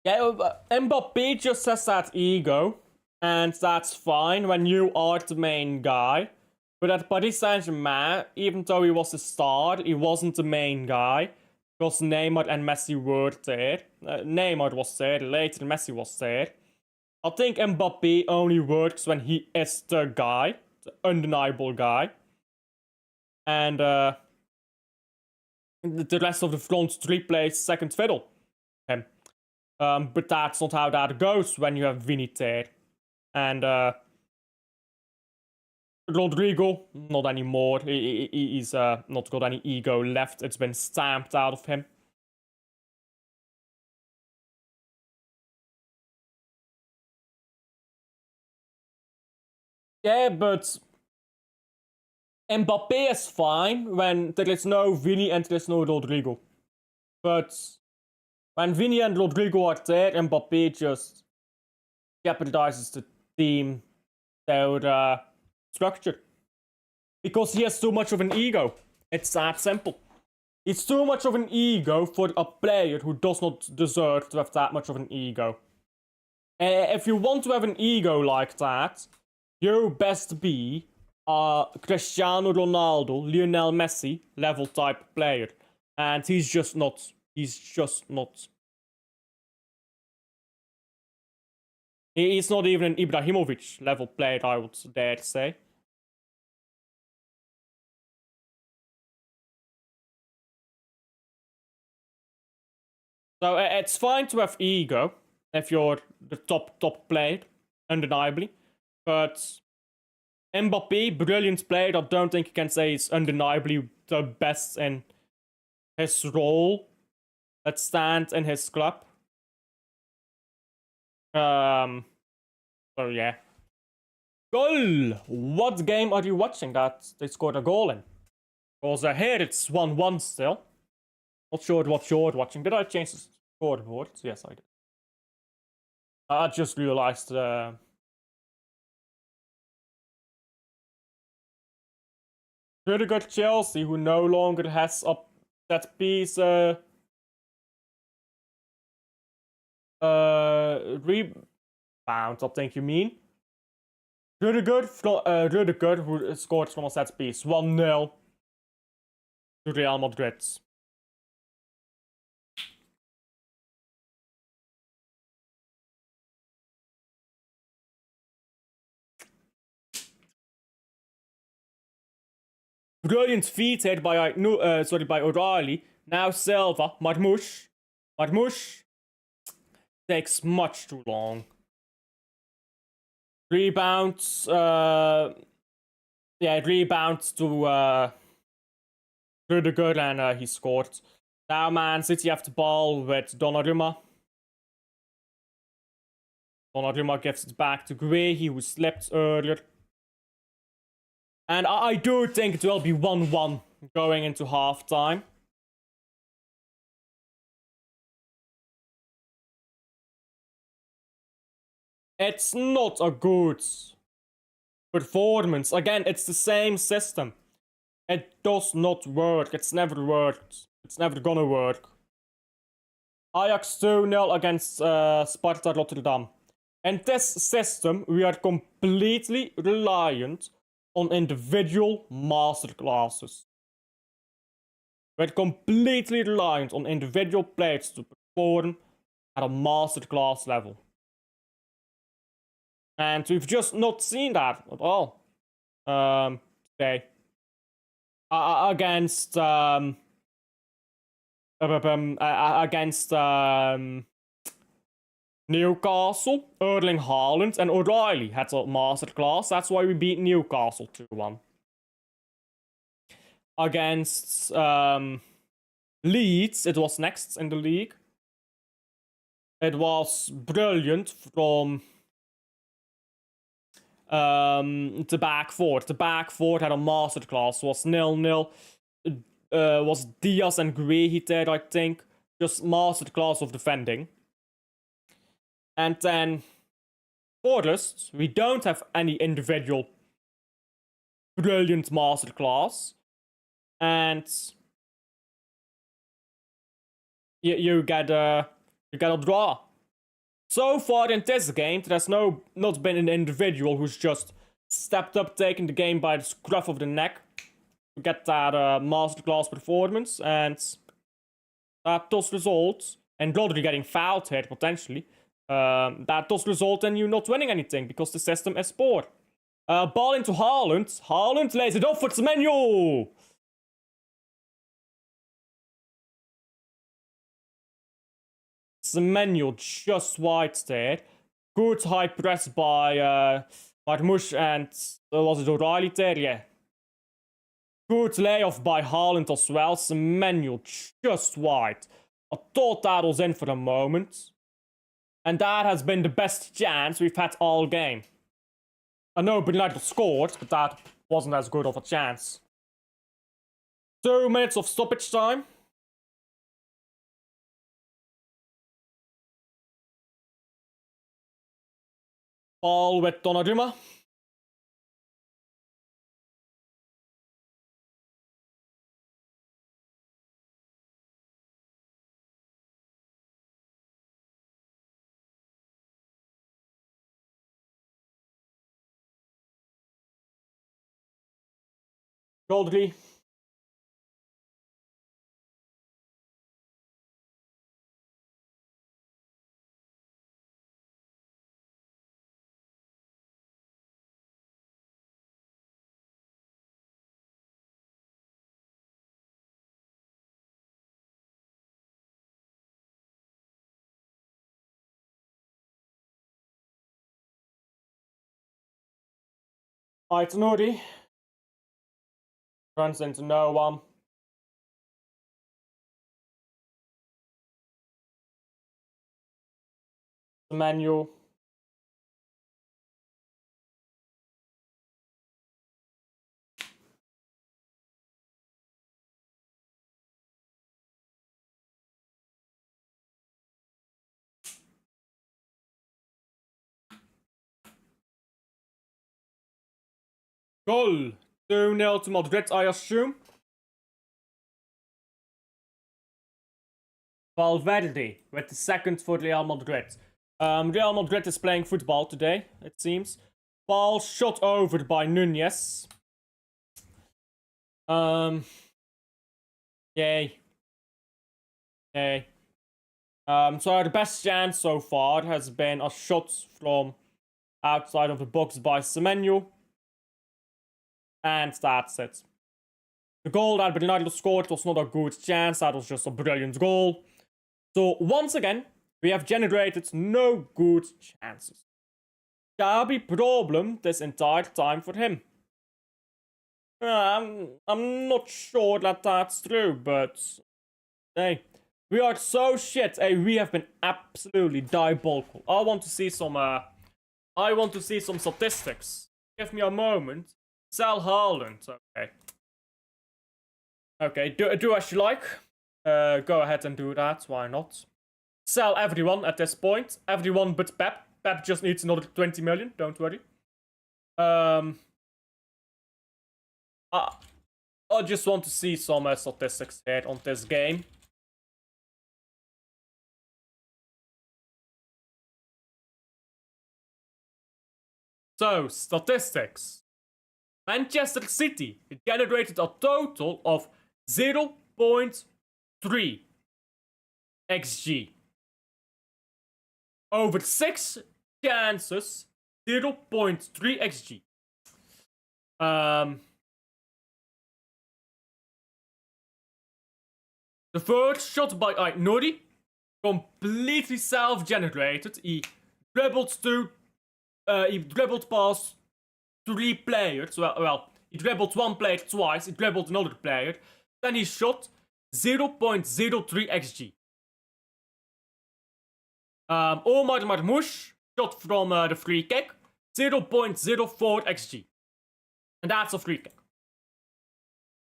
Yeah, Mbappe just has that ego. And that's fine when you are the main guy. But at Paris Saint-Germain, even though he was the star, he wasn't the main guy. Because Neymar and Messi were there. Neymar was there, later Messi was there. I think Mbappe only works when he is the guy. The undeniable guy. And the rest of the front three plays second fiddle. But that's not how that goes when you have Vinny there. And Rodrigo, not anymore. He's not got any ego left. It's been stamped out of him. Yeah, but Mbappe is fine when there is no Vinny and there is no Rodrigo. But when Vinny and Rodrigo are there, Mbappe just jeopardizes the team, their structure. Because he has too much of an ego. It's that simple. It's too much of an ego for a player who does not deserve to have that much of an ego. If you want to have an ego like that, you best be a Cristiano Ronaldo, Lionel Messi level type player. And he's just not. He's just not. He's not even an Ibrahimovic level player, I would dare to say. So it's fine to have ego if you're the top player, undeniably. But Mbappé, brilliant player, I don't think you can say he's undeniably the best in his role that stands in his club. So yeah. Goal! What game are you watching that they scored a goal in? Because here it's 1-1 still. Not sure what you're watching. Did I change the scoreboard? Yes, I did. I just realized pretty good Chelsea, who no longer has a set piece rebound, I think you mean. Rudiger, who scored from a set piece. 1-0 to Real Madrid. Brilliant feet head by by O'Reilly. Now Silva, Marmoush. Marmoush takes much too long. Rebounds, yeah, it rebounds to Rudiger and he scored. Now Man City have the ball with Donnarumma. Donnarumma gives it back to Guehi, who slipped earlier. And I do think it will be 1-1 going into halftime. It's not a good performance. Again, it's the same system. It does not work. It's never worked. It's never gonna work. Ajax 2-0 against Sparta Rotterdam. In this system, we are completely reliant on individual masterclasses. We're completely reliant on individual players to perform at a masterclass level. And we've just not seen that at all today. Against Newcastle, Erling Haaland and O'Reilly had a masterclass. That's why we beat Newcastle 2-1. Against Leeds, it was next in the league. It was brilliant from the back four. The back four had a masterclass. Was 0-0. Was Diaz and Guehi there, I think. Just masterclass of defending. And then Forest, we don't have any individual brilliant masterclass. And you get a draw. So far in this game, there's not been an individual who's just stepped up, taking the game by the scruff of the neck to get that masterclass performance, and that does result, and Rodri getting fouled here potentially, that does result in you not winning anything because the system is poor. Ball into Haaland. Haaland lays it off for Semenyo. Semenyo just wide there. Good high press by Marmoush and was it O'Reilly there? Yeah. Good layoff by Haaland as well. Semenyo just wide. I thought that was in for a moment. And that has been the best chance we've had all game. I know Ben United scored, but that wasn't as good of a chance. 2 minutes of stoppage time. Ball with Donnarumma. Rodri. Alright, Nuri. Turns into no one. The menu. Goal. 2-0 to Madrid, I assume. Valverde with the second for Real Madrid. Real Madrid is playing football today, it seems. Ball shot over by Nunez. Yay. Yay. So the best chance so far has been a shot from outside of the box by Semenyo. And that's it. The goal that Bernardo scored was not a good chance, that was just a brilliant goal. So once again, we have generated no good chances. Gabi problem this entire time for him. I'm not sure that that's true, but hey, we are so shit. Hey, we have been absolutely diabolical. I want to see some statistics. Give me a moment. Sell Haaland. Okay. Okay, do as you like. Go ahead and do that. Why not? Sell everyone at this point. Everyone but Pep. Pep just needs another 20 million. Don't worry. I just want to see some statistics here on this game. So, statistics. Manchester City generated a total of 0.3 XG. Over 6 chances, 0.3 XG. The first shot by Aït-Nouri, completely self-generated. He dribbled past 3 players. Well, he dribbled 1 player twice, he dribbled another player. Then he shot 0.03 XG. Omar Marmoush shot from the free kick, 0.04 XG. And that's a free kick.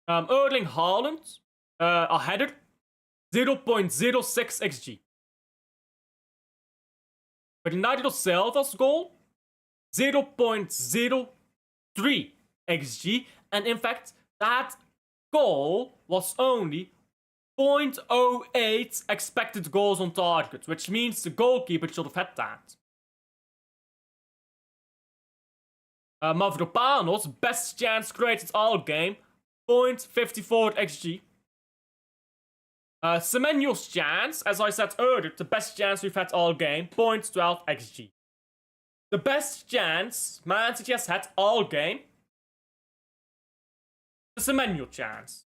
Erling Haaland, a header, 0.06 XG. Bernardo Silva's goal, 0.03 XG. And in fact, that goal was only 0.08 expected goals on target, which means the goalkeeper should have had that. Mavropanos, best chance created all game, 0.54 XG. Semenyo's chance, as I said earlier, the best chance we've had all game, 0.12 XG. The best chance Man City has had all game, the Semenyo chance.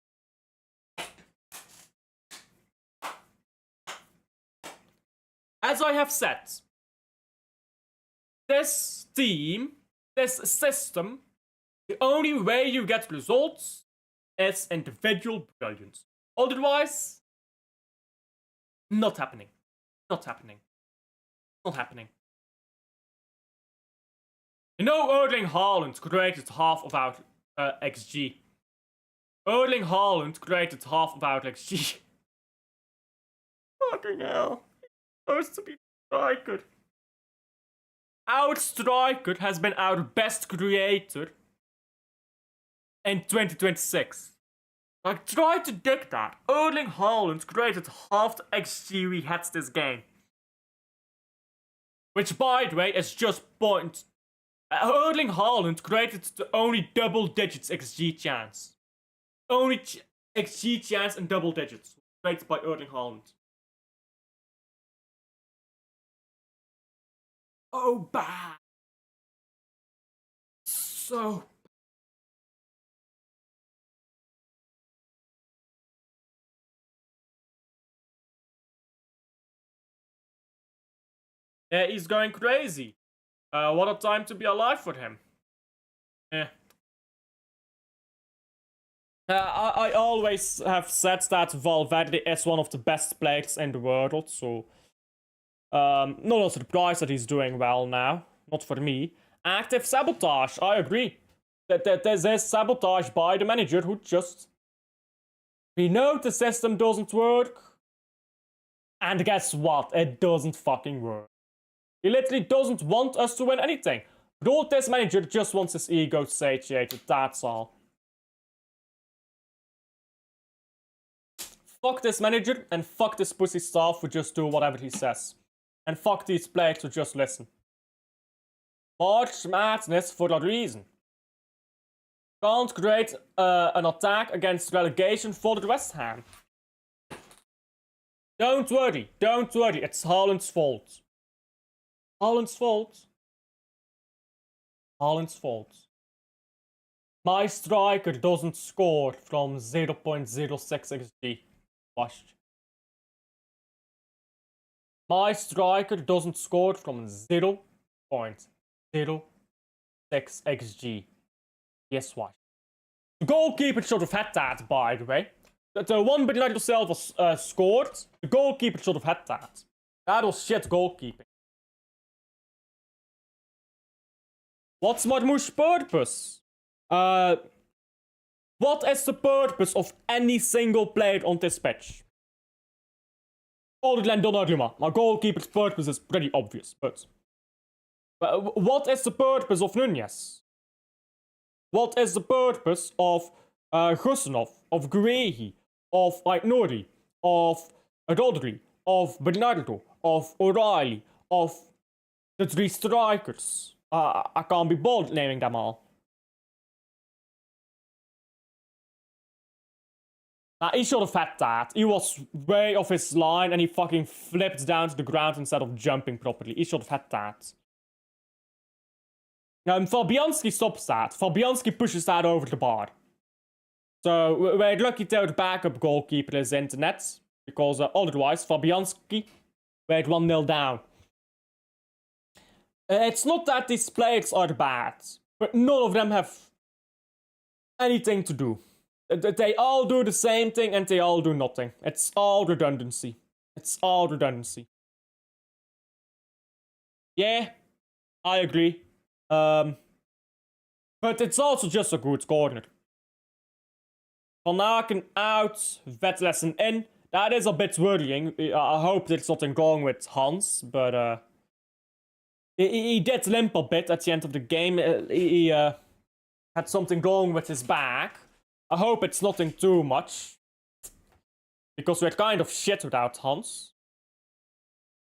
As I have said, this team, this system, the only way you get results is individual brilliance. Otherwise, not happening. Not happening. Not happening. You know Erling Haaland created half of our XG. Erling Haaland created half of our XG. Fucking hell. He's supposed to be striker. Our striker has been our best creator in 2026. Like, try to dig that. Erling Haaland created half the XG we had this game. Which, by the way, is just point. Erling Haaland created the only double digits XG chance. Only XG chance in double digits. Created by Erling Haaland. Oh, bad. So yeah, he's going crazy. What a time to be alive for him. I always have said that Valverde is one of the best players in the world, so not a surprise that he's doing well now. Not for me. Active sabotage, I agree. That this is sabotage by the manager who just... We know the system doesn't work. And guess what? It doesn't fucking work. He literally doesn't want us to win anything. But this manager just wants his ego satiated, that's all. Fuck this manager and fuck this pussy staff who just do whatever he says. And fuck these players who just listen. March Madness for a reason. Can't create an attack against relegation for the West Ham. Don't worry, it's Haaland's fault. Haaland's fault? Haaland's fault. My striker doesn't score from 0.06 XG. Watch. My striker doesn't score from 0.06 XG. Yes, watch. The goalkeeper should have had that, by the way. The one but United itself was scored. The goalkeeper should have had that. That was shit goalkeeping. What's Marmoush's purpose? What is the purpose of any single player on this pitch? Other than Donnarumma. My goalkeeper's purpose is pretty obvious, but... what is the purpose of Nunez? What is the purpose of Gustinov, of Guehi, of Aït-Nouri, of Rodri, of Bernardo, of O'Reilly, of the three strikers? I can't be bothered naming them all. He should have had that. He was way off his line and he fucking flipped down to the ground instead of jumping properly. He should have had that. Fabianski stops that. Fabianski pushes that over the bar. So we're lucky that the backup goalkeeper is in the net. Because otherwise, Fabianski went 1-0 down. It's not that these players are bad. But none of them have anything to do. They all do the same thing and they all do nothing. It's all redundancy. It's all redundancy. Yeah, I agree. But it's also just a good corner. Van Aken out, Vetlesen in. That is a bit worrying. I hope there's nothing wrong with Hans, but he did limp a bit at the end of the game. He had something wrong with his back. I hope it's nothing too much. Because we're kind of shit without Hans.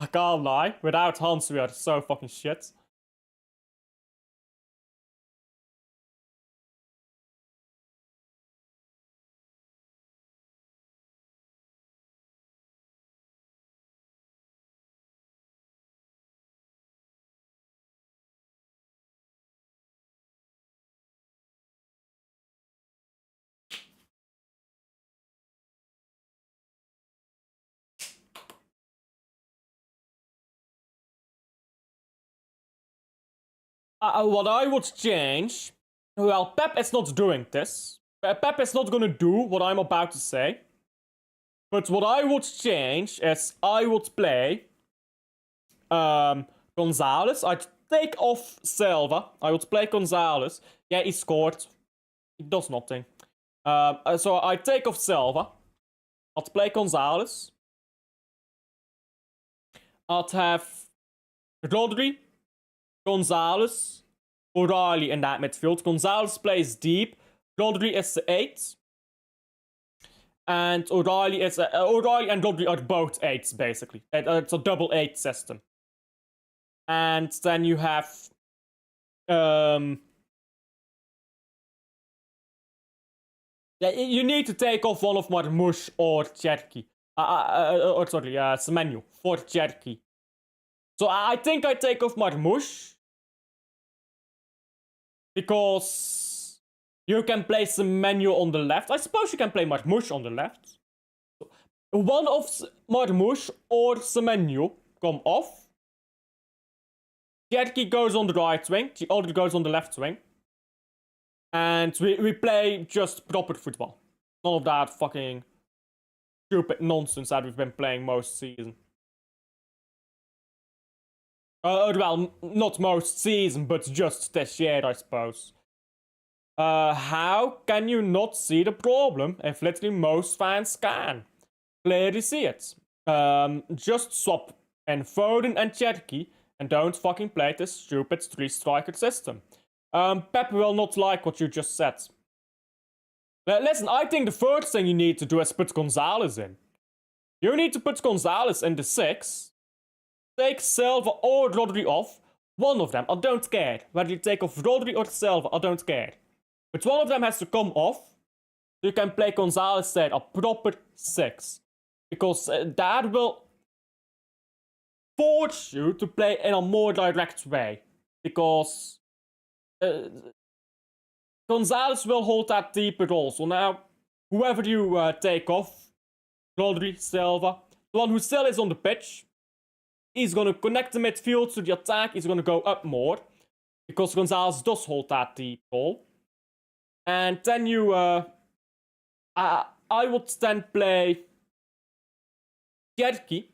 I can't lie. Without Hans we are so fucking shit. What I would change... Well, Pep is not doing this. Pep is not gonna do what I'm about to say. But what I would change is I would play... Gonzalez. I'd take off Silva. I would play Gonzalez. Yeah, he scored. He does nothing. So I take off Silva. I'd play Gonzalez. I'd have Rodri, Gonzalez, O'Reilly in that midfield. Gonzalez plays deep. Rodri is the 8. And O'Reilly is... O'Reilly and Rodri are both 8s, basically. It's a double 8 system. And then you have... Yeah, you need to take off one of Marmoush or Cherki. Semenyo for Cherki. So I think I take off Marmoush. Because you can play Semenyo on the left. I suppose you can play Marmoush on the left. One of Marmoush or Semenyo come off. Cherki goes on the right wing. The other goes on the left wing. And we play just proper football. None of that fucking stupid nonsense that we've been playing most season. Well, not most season, but just this year, I suppose. How can you not see the problem if literally most fans can? Clearly see it. Just swap in Foden and Cherky and don't fucking play this stupid 3-striker system. Pep will not like what you just said. Listen, I think the first thing you need to do is put Gonzalez in. You need to put Gonzalez in the 6. Take Silva or Rodri off. One of them, I don't care. Whether you take off Rodri or Silva, I don't care. But one of them has to come off. So you can play Gonzalez instead, a proper 6. Because that will force you to play in a more direct way. Because Gonzalez will hold that deeper role. So now, whoever you take off, Rodri, Silva, the one who still is on the pitch, he's going to connect the midfield to the attack. He's going to go up more. Because Gonzalez does hold that deep role. And then you... I would then play Cherky.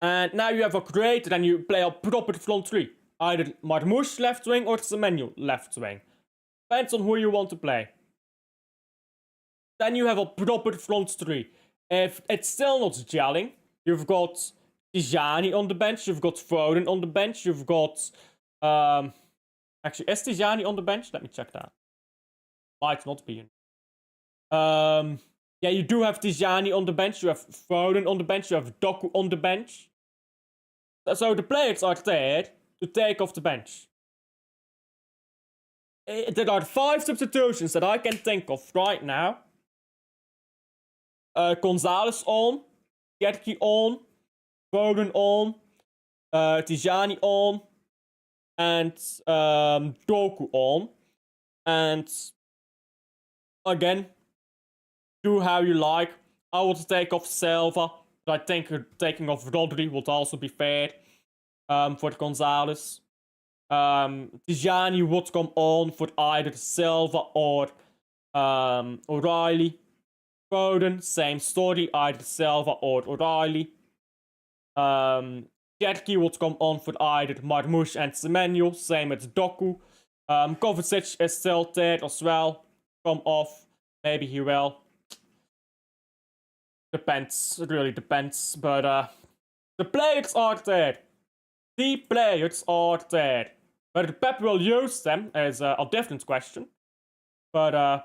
And now you have a creator and you play a proper front 3. Either Marmoush left wing or Semenyo left wing. Depends on who you want to play. Then you have a proper front 3. If it's still not gelling, you've got Tijani on the bench, you've got Foden on the bench, you've got... Actually, is Tijani on the bench? Let me check that. Might not be. Yeah, you do have Tijani on the bench, you have Foden on the bench, you have Doku on the bench. So the players are there to take off the bench. There are 5 substitutions that I can think of right now. Gonzalez on, Cherky on, Foden on, Tijani on, and Doku on. And again, do how you like. I would take off Silva, but I think taking off Rodri would also be fair for Gonzalez. Tijani would come on for either Silva or O'Reilly. Foden, same story, either Silva or O'Reilly. Cherky would come on for either Marmoush and Semenyo, same with Doku. Kovacic is still there as well. Come off, maybe he will. Depends, it really depends, but the players are there. The players are there. Whether Pep will use them is a different question. But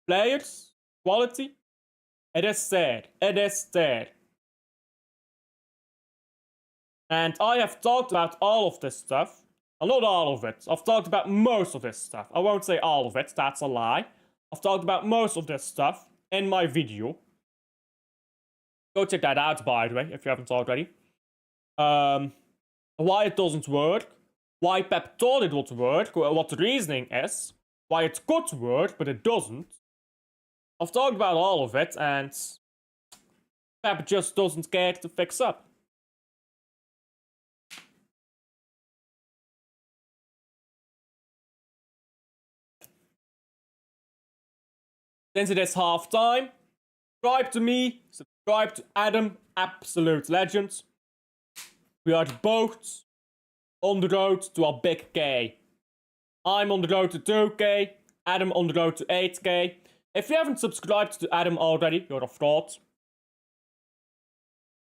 players, quality, it is there. It is there. And I have talked about all of this stuff. Well, not all of it. I've talked about most of this stuff. I won't say all of it, that's a lie. I've talked about most of this stuff in my video. Go check that out, by the way, if you haven't already. Why it doesn't work. Why Pep thought it would work. What the reasoning is. Why it could work, but it doesn't. I've talked about all of it, and Pep just doesn't care to fix up. Since it is half time, subscribe to me, subscribe to Adam, absolute legend. We are both on the road to a big K. I'm on the road to 2K, Adam on the road to 8K. If you haven't subscribed to Adam already, you're a fraud.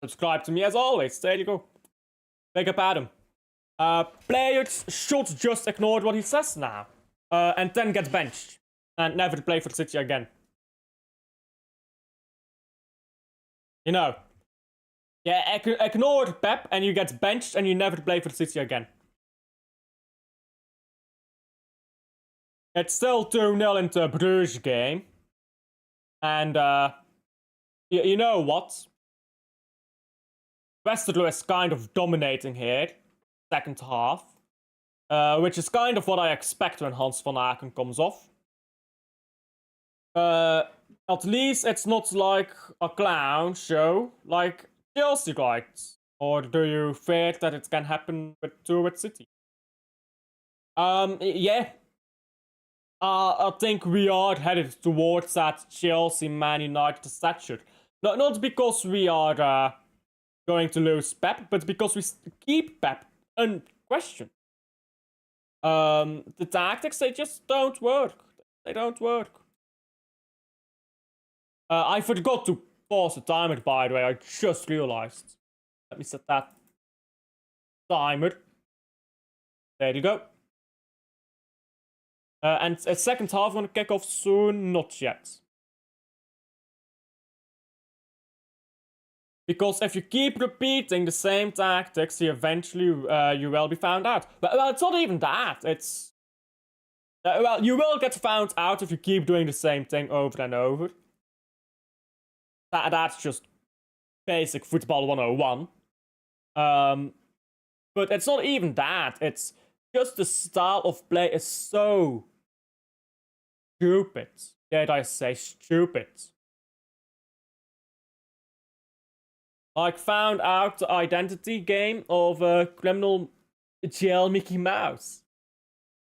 Subscribe to me as always, there you go. Big up Adam. Players should just ignore what he says now. And then get benched. And never play for City again. You know. Yeah, ignore Pep and you get benched and you never play for City again. It's still 2-0 into a Bruges game. And, you know what? Westerlo is kind of dominating here. Second half. Which is kind of what I expect when Hans van Aken comes off. At least it's not like a clown show, like Chelsea, right? Or do you fear that it can happen with City? Yeah. I think we are headed towards that Chelsea Man United stature. Not because we are going to lose Pep, but because we keep Pep unquestioned. The tactics, they just don't work. They don't work. I forgot to pause the timer, by the way. I just realized. Let me set that timer. There you go. And a second half gonna kick off soon? Not yet. Because if you keep repeating the same tactics, eventually you will be found out. Well, it's not even that. It's... well, you will get found out if you keep doing the same thing over and over. That's just basic football 101. But it's not even that. It's just the style of play is so stupid. Dare I say stupid? Like, found out the identity game of a criminal jail Mickey Mouse.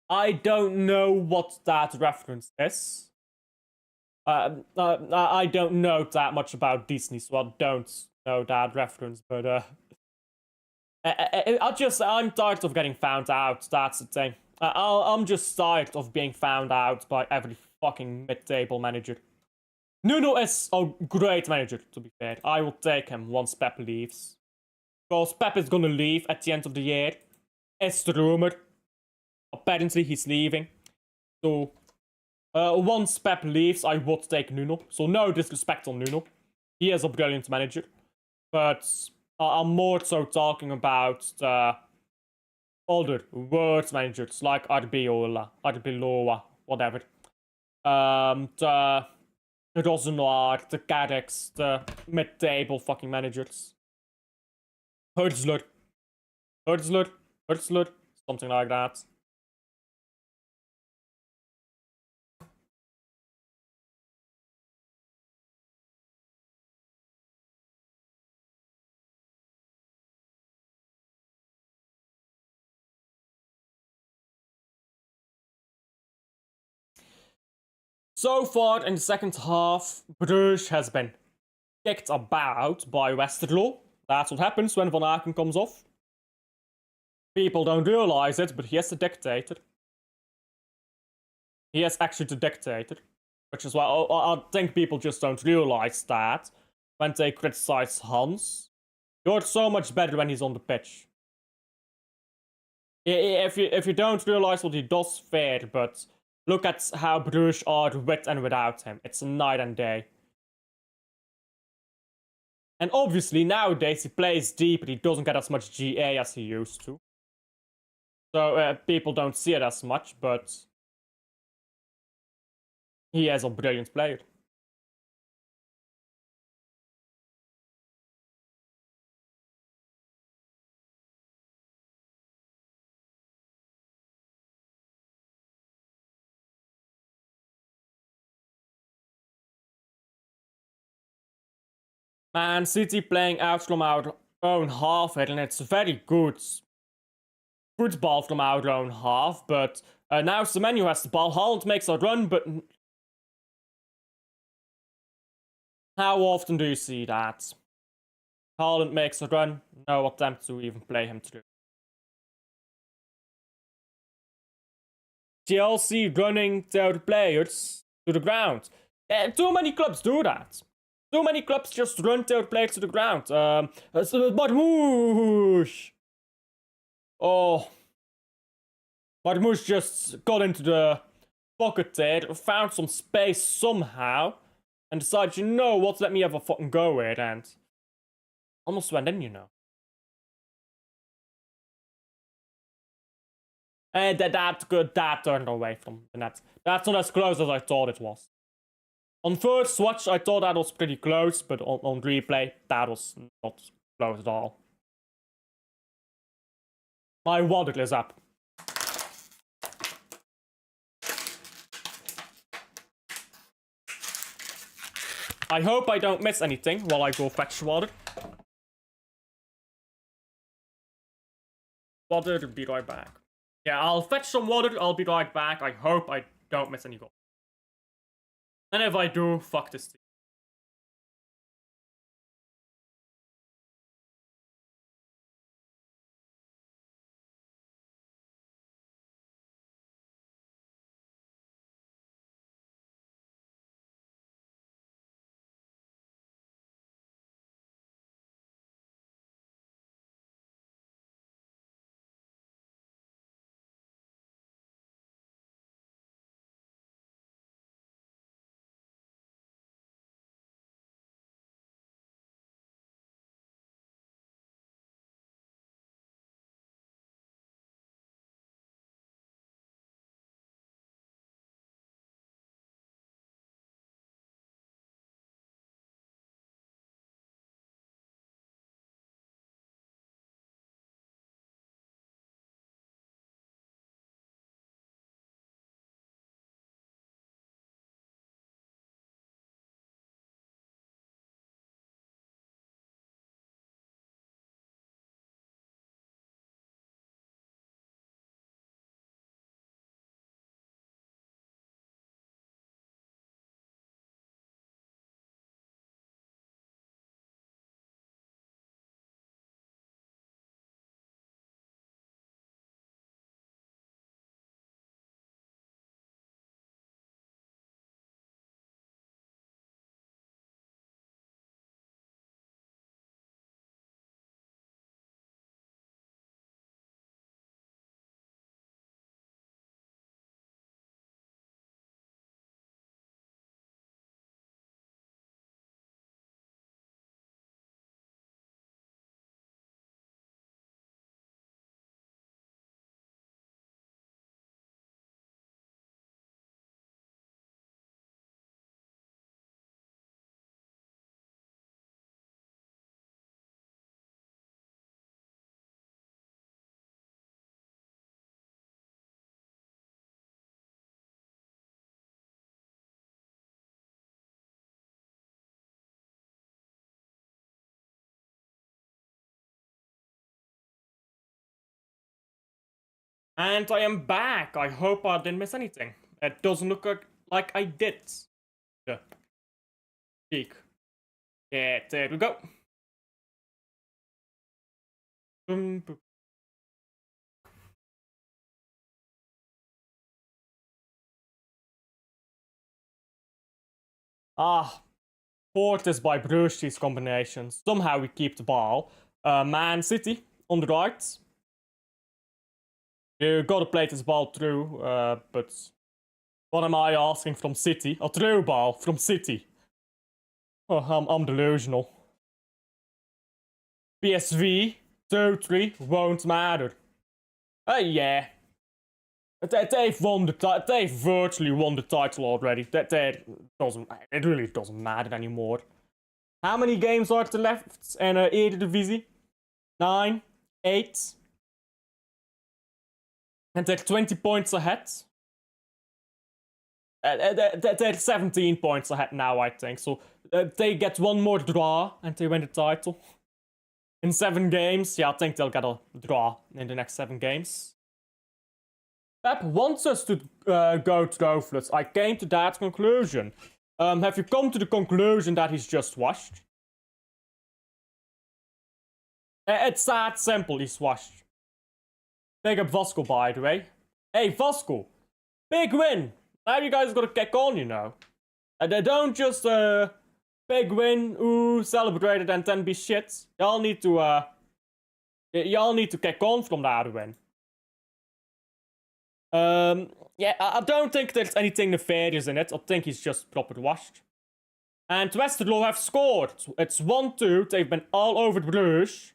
I don't know what that reference is. I don't know that much about Disney, so I don't know that reference, but I'm tired of getting found out, that's the thing. I'm just tired of being found out by every fucking mid-table manager. Nuno is a great manager, to be fair. I will take him once Pep leaves. Because Pep is gonna leave at the end of the year. It's the rumor. Apparently he's leaving. So, once Pep leaves, I would take Nuno. So no disrespect on Nuno. He is a brilliant manager. But I'm more so talking about the older words managers like Arbeloa, whatever. The Rosenoir, the Carrix, the mid-table fucking managers. Hertzler, something like that. So far in the second half, Bruges has been kicked about by Westerlo. That's what happens when Van Aken comes off. People don't realize it, but he is the dictator. He is actually the dictator. Which is why I think people just don't realize that when they criticize Hans. You're so much better when he's on the pitch. If you don't realize what he does, fair, but look at how Bruges are with and without him. It's a night and day. And obviously, nowadays, he plays deep, but he doesn't get as much GA as he used to. So, people don't see it as much, but he is a brilliant player. Man City playing out from our own half here, and it's very good football from our own half, but now Semenyo has the ball. Haaland makes a run, but how often do you see that? Haaland makes a run, no attempt to even play him through. Chelsea running their players to the ground. Too many clubs do that. Too many clubs just run their players to the ground. Marmoush! Oh. Marmoush just got into the pocket there, found some space somehow, and decided, you know what, let me have a fucking go here, and almost went in, you know. And that turned away from the net. That's not as close as I thought it was. On first watch, I thought that was pretty close, but on replay, that was not close at all. My wallet is up. I hope I don't miss anything while I go fetch water. Water, be right back. Yeah, I'll fetch some water, I'll be right back. I hope I don't miss any goals. And if I do, fuck this team. And I am back. I hope I didn't miss anything. It doesn't look like I did. Yeah. Peek. Yeah, there we go. Boom, boom. Ah, fourth is by Bruges, these combinations. Somehow we keep the ball. Man City on the right. You gotta play this ball through, but what am I asking from City? A through ball from City. Oh, I'm delusional. PSV, 2-3, won't matter. Yeah. They've won they've virtually won the title already. It really doesn't matter anymore. How many games are there left in Eredivisie? 9, 8. And they're 20 points ahead. They're 17 points ahead now, I think. So they get one more draw and they win the title. In 7 games, yeah, I think they'll get a draw in the next 7 games. Pep wants us to go trophless. I came to that conclusion. Have you come to the conclusion that he's just washed? It's that simple, he's washed. Big up Vasco, by the way. Hey, Vasco! Big win! Now you guys gotta kick on, you know. They don't just, big win, ooh, celebrate it and then be shit. Y'all need to kick on from that win. Yeah, I don't think there's anything nefarious in it. I think he's just proper washed. And Westerlo have scored. It's 1-2. They've been all over Bruges.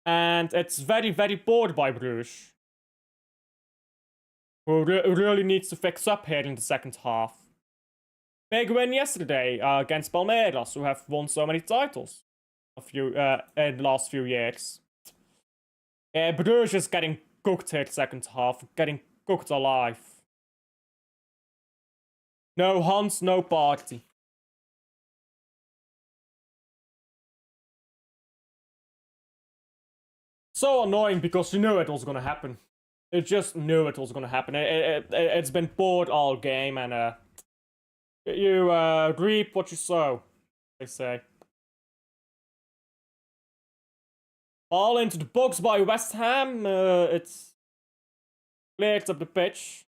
And it's very, very poor by Bruges. Who really needs to fix up here in the second half. Big win yesterday against Palmeiras, who have won so many titles in the last few years. Bruges is getting cooked here the second half, getting cooked alive. No Hans, no party. So annoying because you knew it was gonna happen. It just knew it was gonna happen. It's been bored all game, and you reap what you sow, they say. Ball into the box by West Ham. It's cleared up the pitch.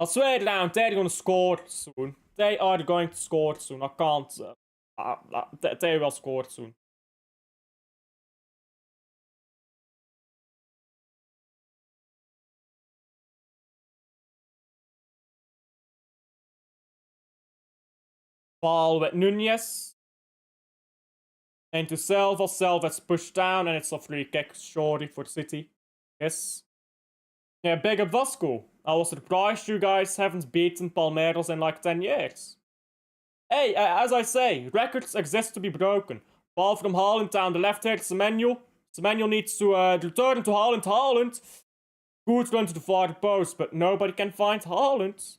I'll swear it down, they're gonna score soon. They are going to score soon. I can't. They will score soon. Ball with Nunez. Into Silva. Silva's pushed down, and it's a free kick. Shorty for City. Yes. Yeah, big up Vasco. I was surprised you guys haven't beaten Palmeiras in like 10 years. Hey, as I say, records exist to be broken. Ball from Haaland down the left here to Semenyo. Semenyo needs to return to Haaland. Haaland. Good run to the far post, but nobody can find Haaland.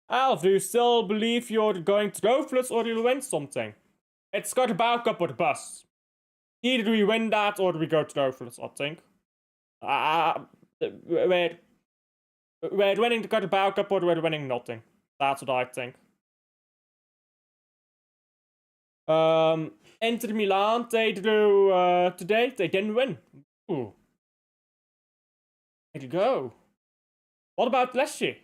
Alf, do you still believe you're going trophless or you'll win something? It's got a Carabao Cup or bust. Either we win that or we go trophless, I think. We're winning the Carabao Cup or we're winning nothing. That's what I think. Inter Milan, they drew today. They didn't win. Ooh. There you go. What about Lecce?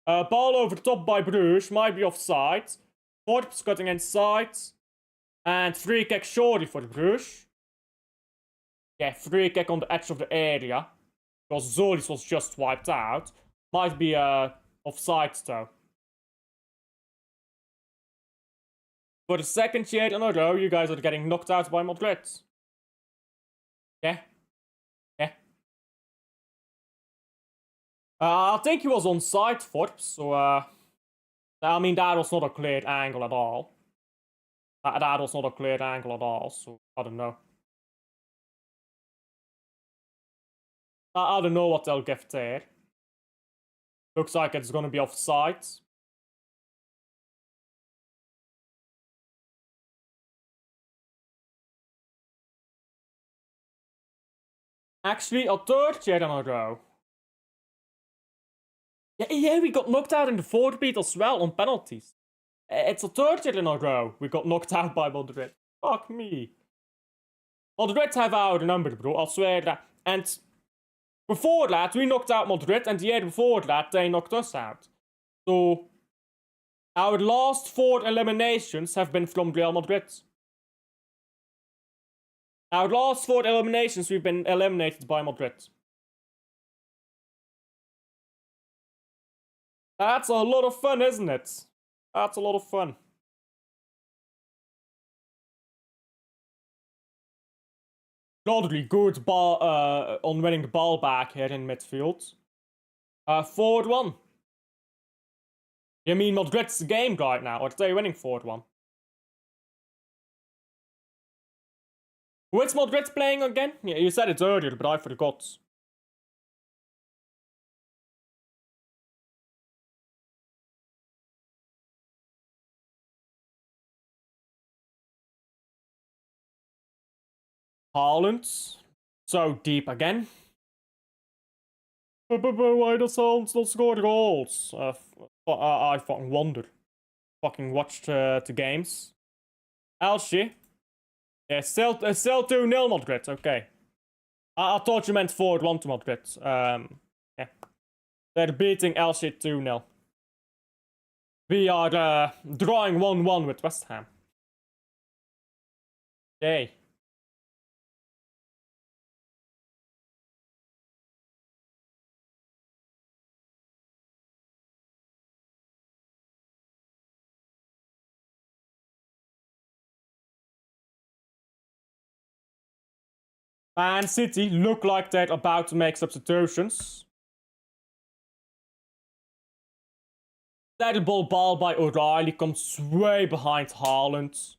Ball over the top by Bruges, might be offside. Forbes cutting inside. And free kick shorty for Bruges. Yeah, free kick on the edge of the area. Because Zolis was just wiped out. Might be offside though. For the second year in a row, you guys are getting knocked out by Madrid. Yeah. Yeah. I think he was on side, Forbes, so I mean, that was not a clear angle at all. That was not a clear angle at all, so I don't know. I don't know what they'll give there. Looks like it's gonna be offside. Actually, a third year in a row. Yeah, we got knocked out in the fourth beat as well on penalties. It's a third year in a row we got knocked out by Madrid. Fuck me. Madrid have outnumbered, bro, I swear that. And before that, we knocked out Madrid, and the year before that, they knocked us out. So, our last 4 eliminations have been from Real Madrid. Our last 4 eliminations, we've been eliminated by Madrid. That's a lot of fun, isn't it? That's a lot of fun. Rodri, good ball on winning the ball back here in midfield. 4-1. You mean Madrid's game right now, or are they winning 4-1? Who's Madrid playing again? Yeah, you said it earlier, but I forgot. Haaland. So deep again. But why does Haaland not score goals? I fucking wonder. Fucking watched the games. Elche. Yeah, still 2-0 Madrid, okay. I thought you meant 4-1 to Madrid. Yeah. They're beating Elche 2-0. We are drawing 1-1 with West Ham. Yay. Man City look like they're about to make substitutions. Terrible ball by O'Reilly comes way behind Haaland.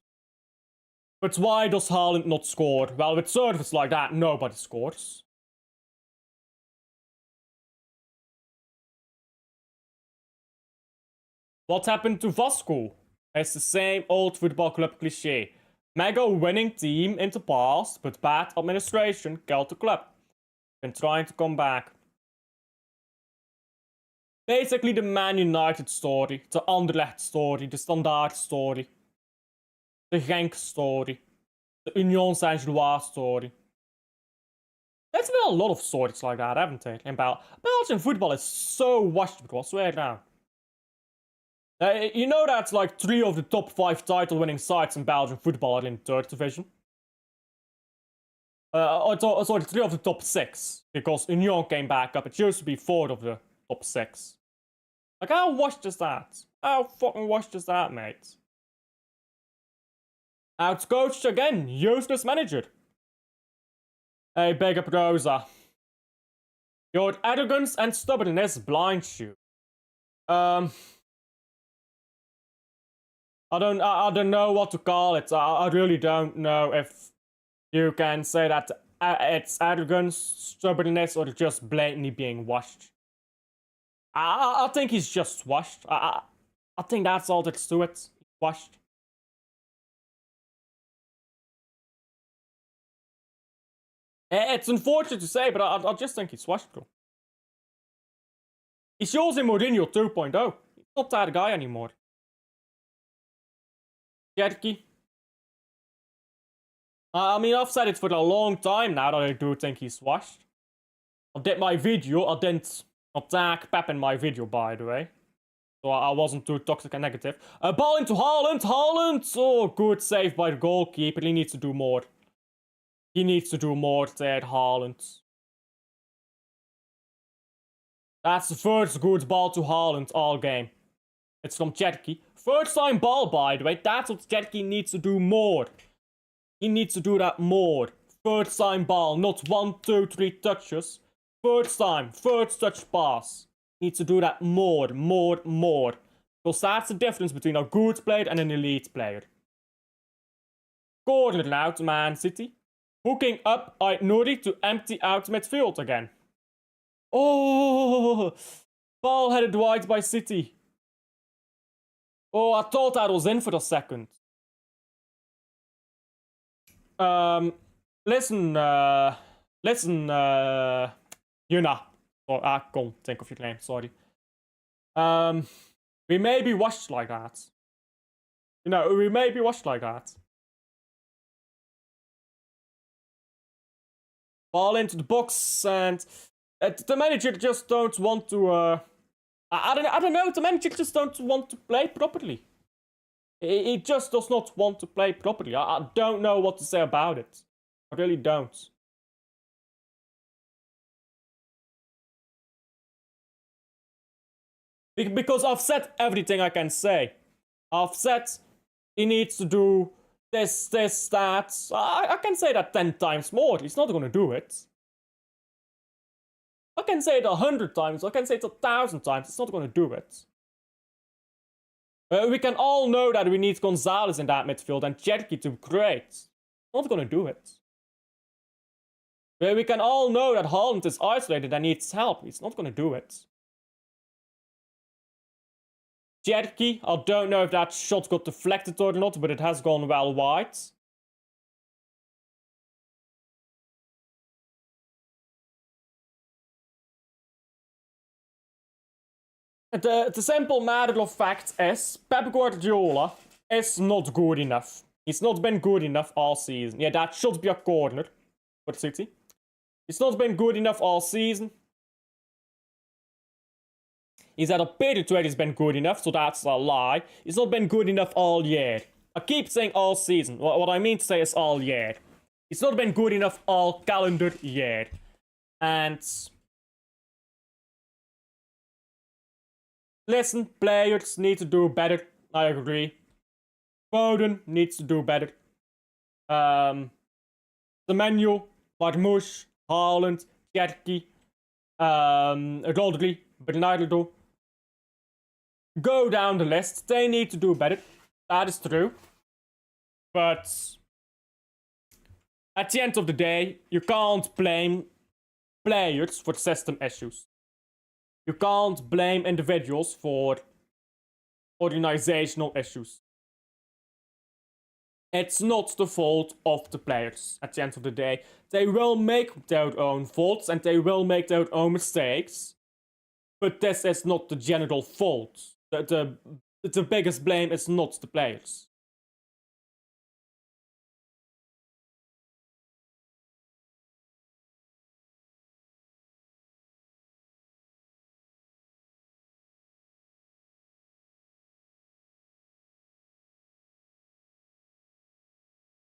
But why does Haaland not score? Well, with service like that, nobody scores. What happened to Vasco? It's the same old football club cliché. Mega winning team in the past, but bad administration killed the club. Been trying to come back. Basically the Man United story, the Anderlecht story, the Standard story, the Genk story, the Union Saint-Gilloise story. There's been a lot of stories like that, haven't there? In Belgian football is so washed, bro, I swear down. You know that like 3 of the top 5 title-winning sides in Belgian football are in 3rd division? Sorry, 3 of the top 6, because Union came back up. It used to be 4 of the top 6. Like, how washed is that? How fucking washed is that, mate? Outcoached again, useless manager. Hey, big up Rosa. Your arrogance and stubbornness blinds you. I don't know what to call it. I really don't know if you can say that it's arrogance, stubbornness, or just blatantly being washed. I think he's just washed. I think that's all that's to it. He's washed. It's unfortunate to say, but I just think he's washed, bro. He's Jose Mourinho 2.0. He's not that guy anymore. Cherky. I mean, I've said it for a long time now that I do think he's washed. I did my video. I didn't attack Pep in my video, by the way. So I wasn't too toxic and negative. Ball into Haaland. Haaland! Oh, good save by the goalkeeper. He needs to do more. He needs to do more there, Haaland. That's the first good ball to Haaland all game. It's from Cherky. First time ball, by the way. That's what Cherky needs to do more. He needs to do that more. First time ball, not 1, 2, 3 touches. First time, first touch pass. Needs to do that more. Because that's the difference between a good player and an elite player. Corner now to Man City. Hooking up Aït-Nouri to empty out midfield again. Oh! Ball headed wide by City. Oh, I thought that was in for a second. Listen, Yuna. Oh, I can't think of your name, sorry. We may be washed like that. You know, we may be washed like that. Ball into the box, and the manager just don't want to, I don't know, the manager just don't want to play properly. He just does not want to play properly. I don't know what to say about it. I really don't. Because I've said everything I can say. I've said he needs to do this, that. I can say that 10 times more. He's not gonna do it. I can say it 100 times. I can say it 1,000 times. It's not gonna do it. We can all know that we need Gonzalez in that midfield and Cherky to create. Not gonna do it. We can all know that Haaland is isolated and needs help. He's not gonna do it. Cherky, I don't know if that shot got deflected or not, but it has gone well wide. The simple matter of fact is, Pep Guardiola is not good enough. He's not been good enough all season. Yeah, that should be a corner for City. He's not been good enough all season. He's had a period where he's been good enough, so that's a lie. He's not been good enough all year. I keep saying all season. What I mean to say is all year. He's not been good enough all calendar year. And listen, players need to do better. I agree. Foden needs to do better. The menu, Marmoush, Haaland, Cherky, Rodri, Bernardo. Go down the list. They need to do better. That is true. But at the end of the day, you can't blame players for system issues. You can't blame individuals for organizational issues. It's not the fault of the players at the end of the day. They will make their own faults and they will make their own mistakes. But this is not the general fault. The biggest blame is not the players.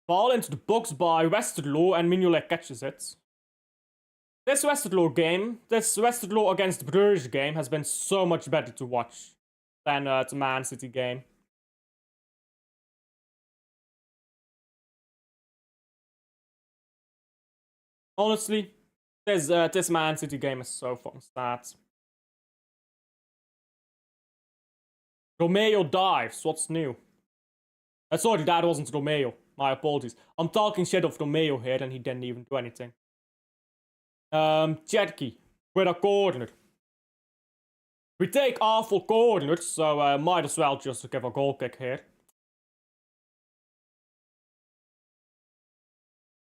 Ball into the box by Westerlo and Mignolet catches it. This Westerlo against Bruges game has been so much better to watch than the Man City game. Honestly, this Man City game is so fun stats. Romeo dives, what's new? Sorry, that wasn't Romeo. My apologies. I'm talking shit of Romeo here and he didn't even do anything. Cherky with a corner. We take awful corners, so might as well just give a goal kick here.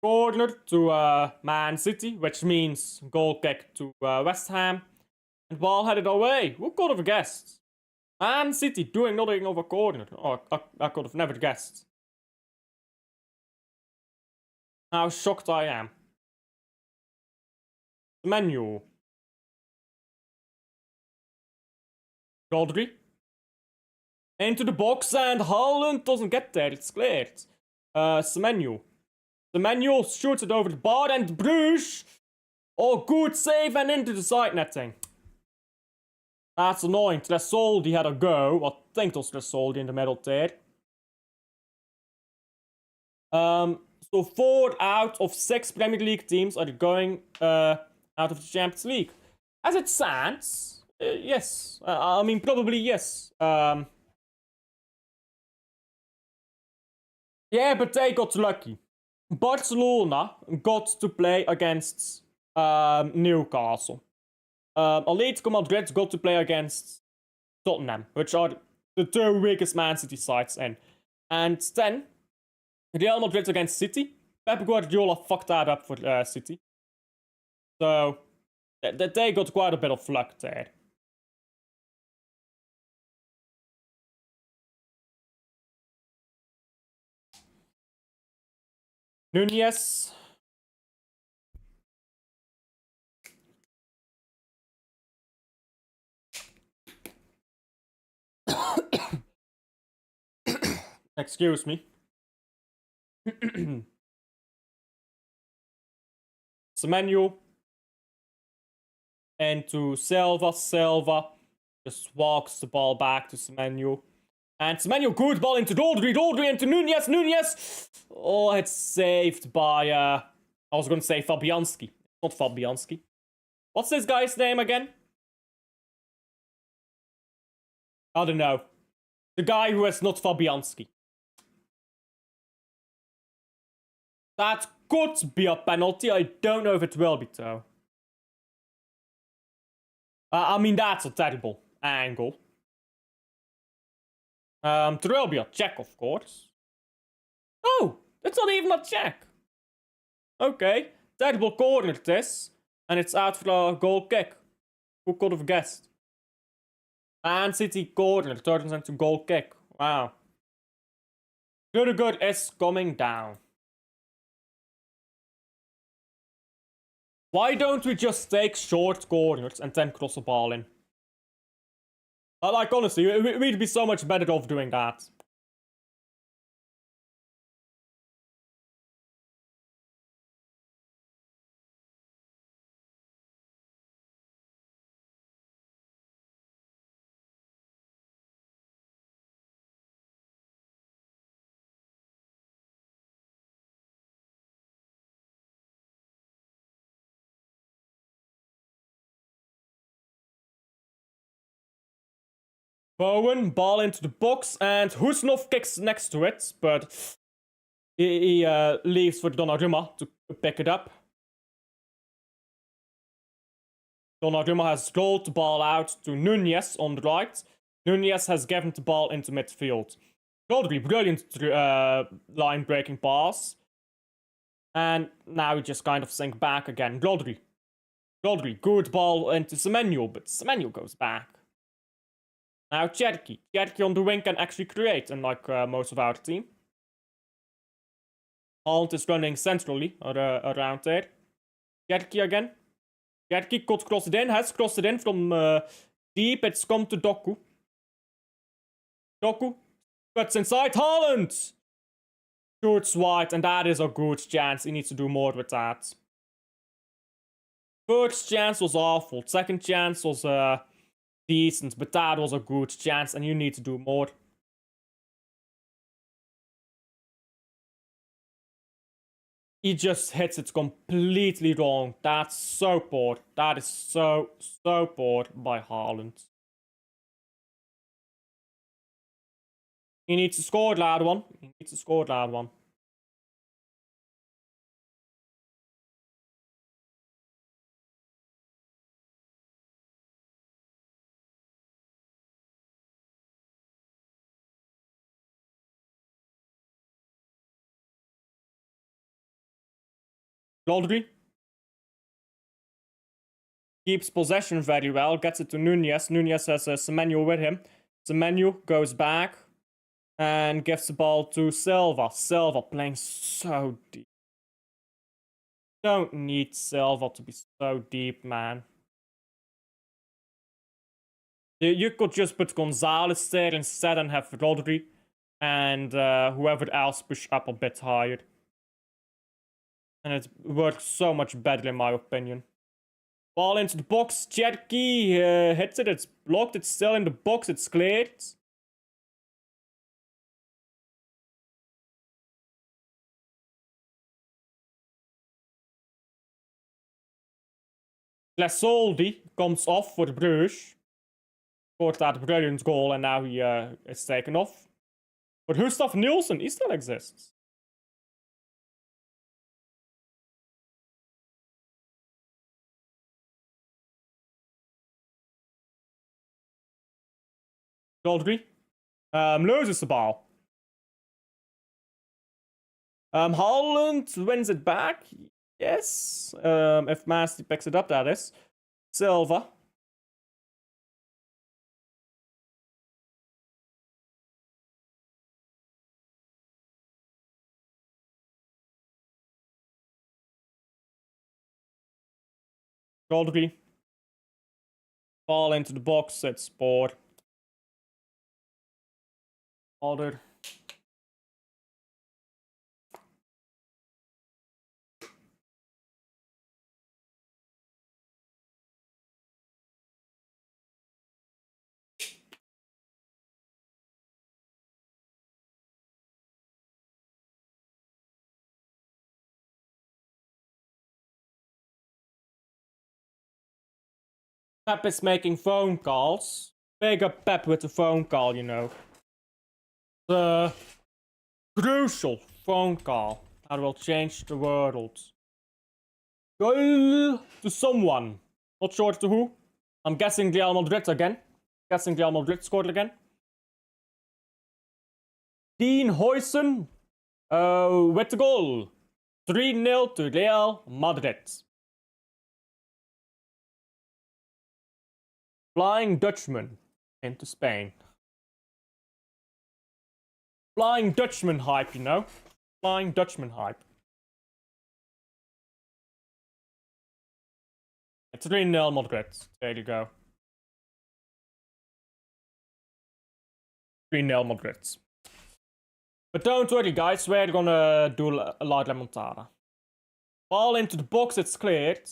Corner to Man City, which means goal kick to West Ham. And ball headed away. Who could have guessed? Man City doing nothing over corner. Oh, I could have never guessed. How shocked I am. Menu. Rodri. Into the box and Haaland doesn't get there. It's cleared. Semenyo. Semenyo shoots it over the bar and Bruges. Oh, good save and into the side netting. That's annoying. Tresoldi had a go. I think it was Tresoldi in the middle there. So 4 out of 6 Premier League teams are going out of the Champions League. As it stands, yes. I mean, probably yes. Yeah, but they got lucky. Barcelona got to play against Newcastle. Atletico Madrid got to play against Tottenham, which are the 2 weakest Man City sides in. And then Real Madrid against City. Pep Guardiola fucked that up for City. So they got quite a bit of luck there. Nunez. Excuse me. Semenyo. And to Silva. Silva just walks the ball back to Semenyo. And Semenyo, good ball into Rodri. Rodri into Nunez. Nunez. Oh, it's saved by, I was going to say Fabianski. Not Fabianski. What's this guy's name again? I don't know. The guy who is not Fabianski. That could be a penalty. I don't know if it will be, though. I mean, that's a terrible angle. There will be a check, of course. Oh, it's not even a check. Okay, terrible corner this. And it's out for a goal kick. Who could have guessed? Man City corner turns into goal kick. Wow. Good is coming down. Why don't we just take short corners and then cross the ball in? Like, honestly, we'd be so much better off doing that. Bowen, ball into the box, and Husnov kicks next to it, but he leaves for Donnarumma to pick it up. Donnarumma has rolled the ball out to Nunez on the right. Nunez has given the ball into midfield. Totally brilliant line-breaking pass. And now we just kind of sink back again. Rodri, good ball into Semenyo, but Semenyo goes back. Now Cherki. Cherki on the wing can actually create, unlike most of our team. Haaland is running centrally around there. Cherki again. Cherki could cross it in, has crossed it in from deep. It's come to Doku. Doku cuts inside. Haaland shoots wide, and that is a good chance. He needs to do more with that. First chance was awful. Second chance was decent, but that was a good chance, and you need to do more. He just hits it completely wrong. That's so poor. That is so poor by Haaland. He needs to score that one. He needs to score that one. Rodri keeps possession very well, gets it to Nunez. Nunez has Semenyo with him. Semenyo goes back and gives the ball to Silva. Silva playing so deep. Don't need Silva to be so deep, man. You could just put Gonzalez there instead and have Rodri and whoever else push up a bit higher. And it works so much better in my opinion. Ball into the box. Cherki hits it. It's blocked. It's still in the box. It's cleared. Glasoldi comes off for Bruges. Scored that brilliant goal and now he is taken off. But Gustav Nielsen, he still exists. Rodri loses the ball. Haaland wins it back. Yes. If Masty picks it up, that is. Silva. Rodri. Ball into the box. It's bored. Ordered. Pep is making phone calls. Big up Pep with the phone call, you know. The crucial phone call that will change the world. Goal to someone. Not sure to who. I'm guessing Real Madrid again. Guessing Real Madrid scored again. Dean Huijsen with the goal. 3-0 to Real Madrid. Flying Dutchman into Spain. Flying Dutchman hype, you know? Flying Dutchman hype. It's 3-0 Madrid. There you go. 3-0 Madrid. But don't worry, guys. We're gonna do a La Remontada. Ball into the box, it's cleared.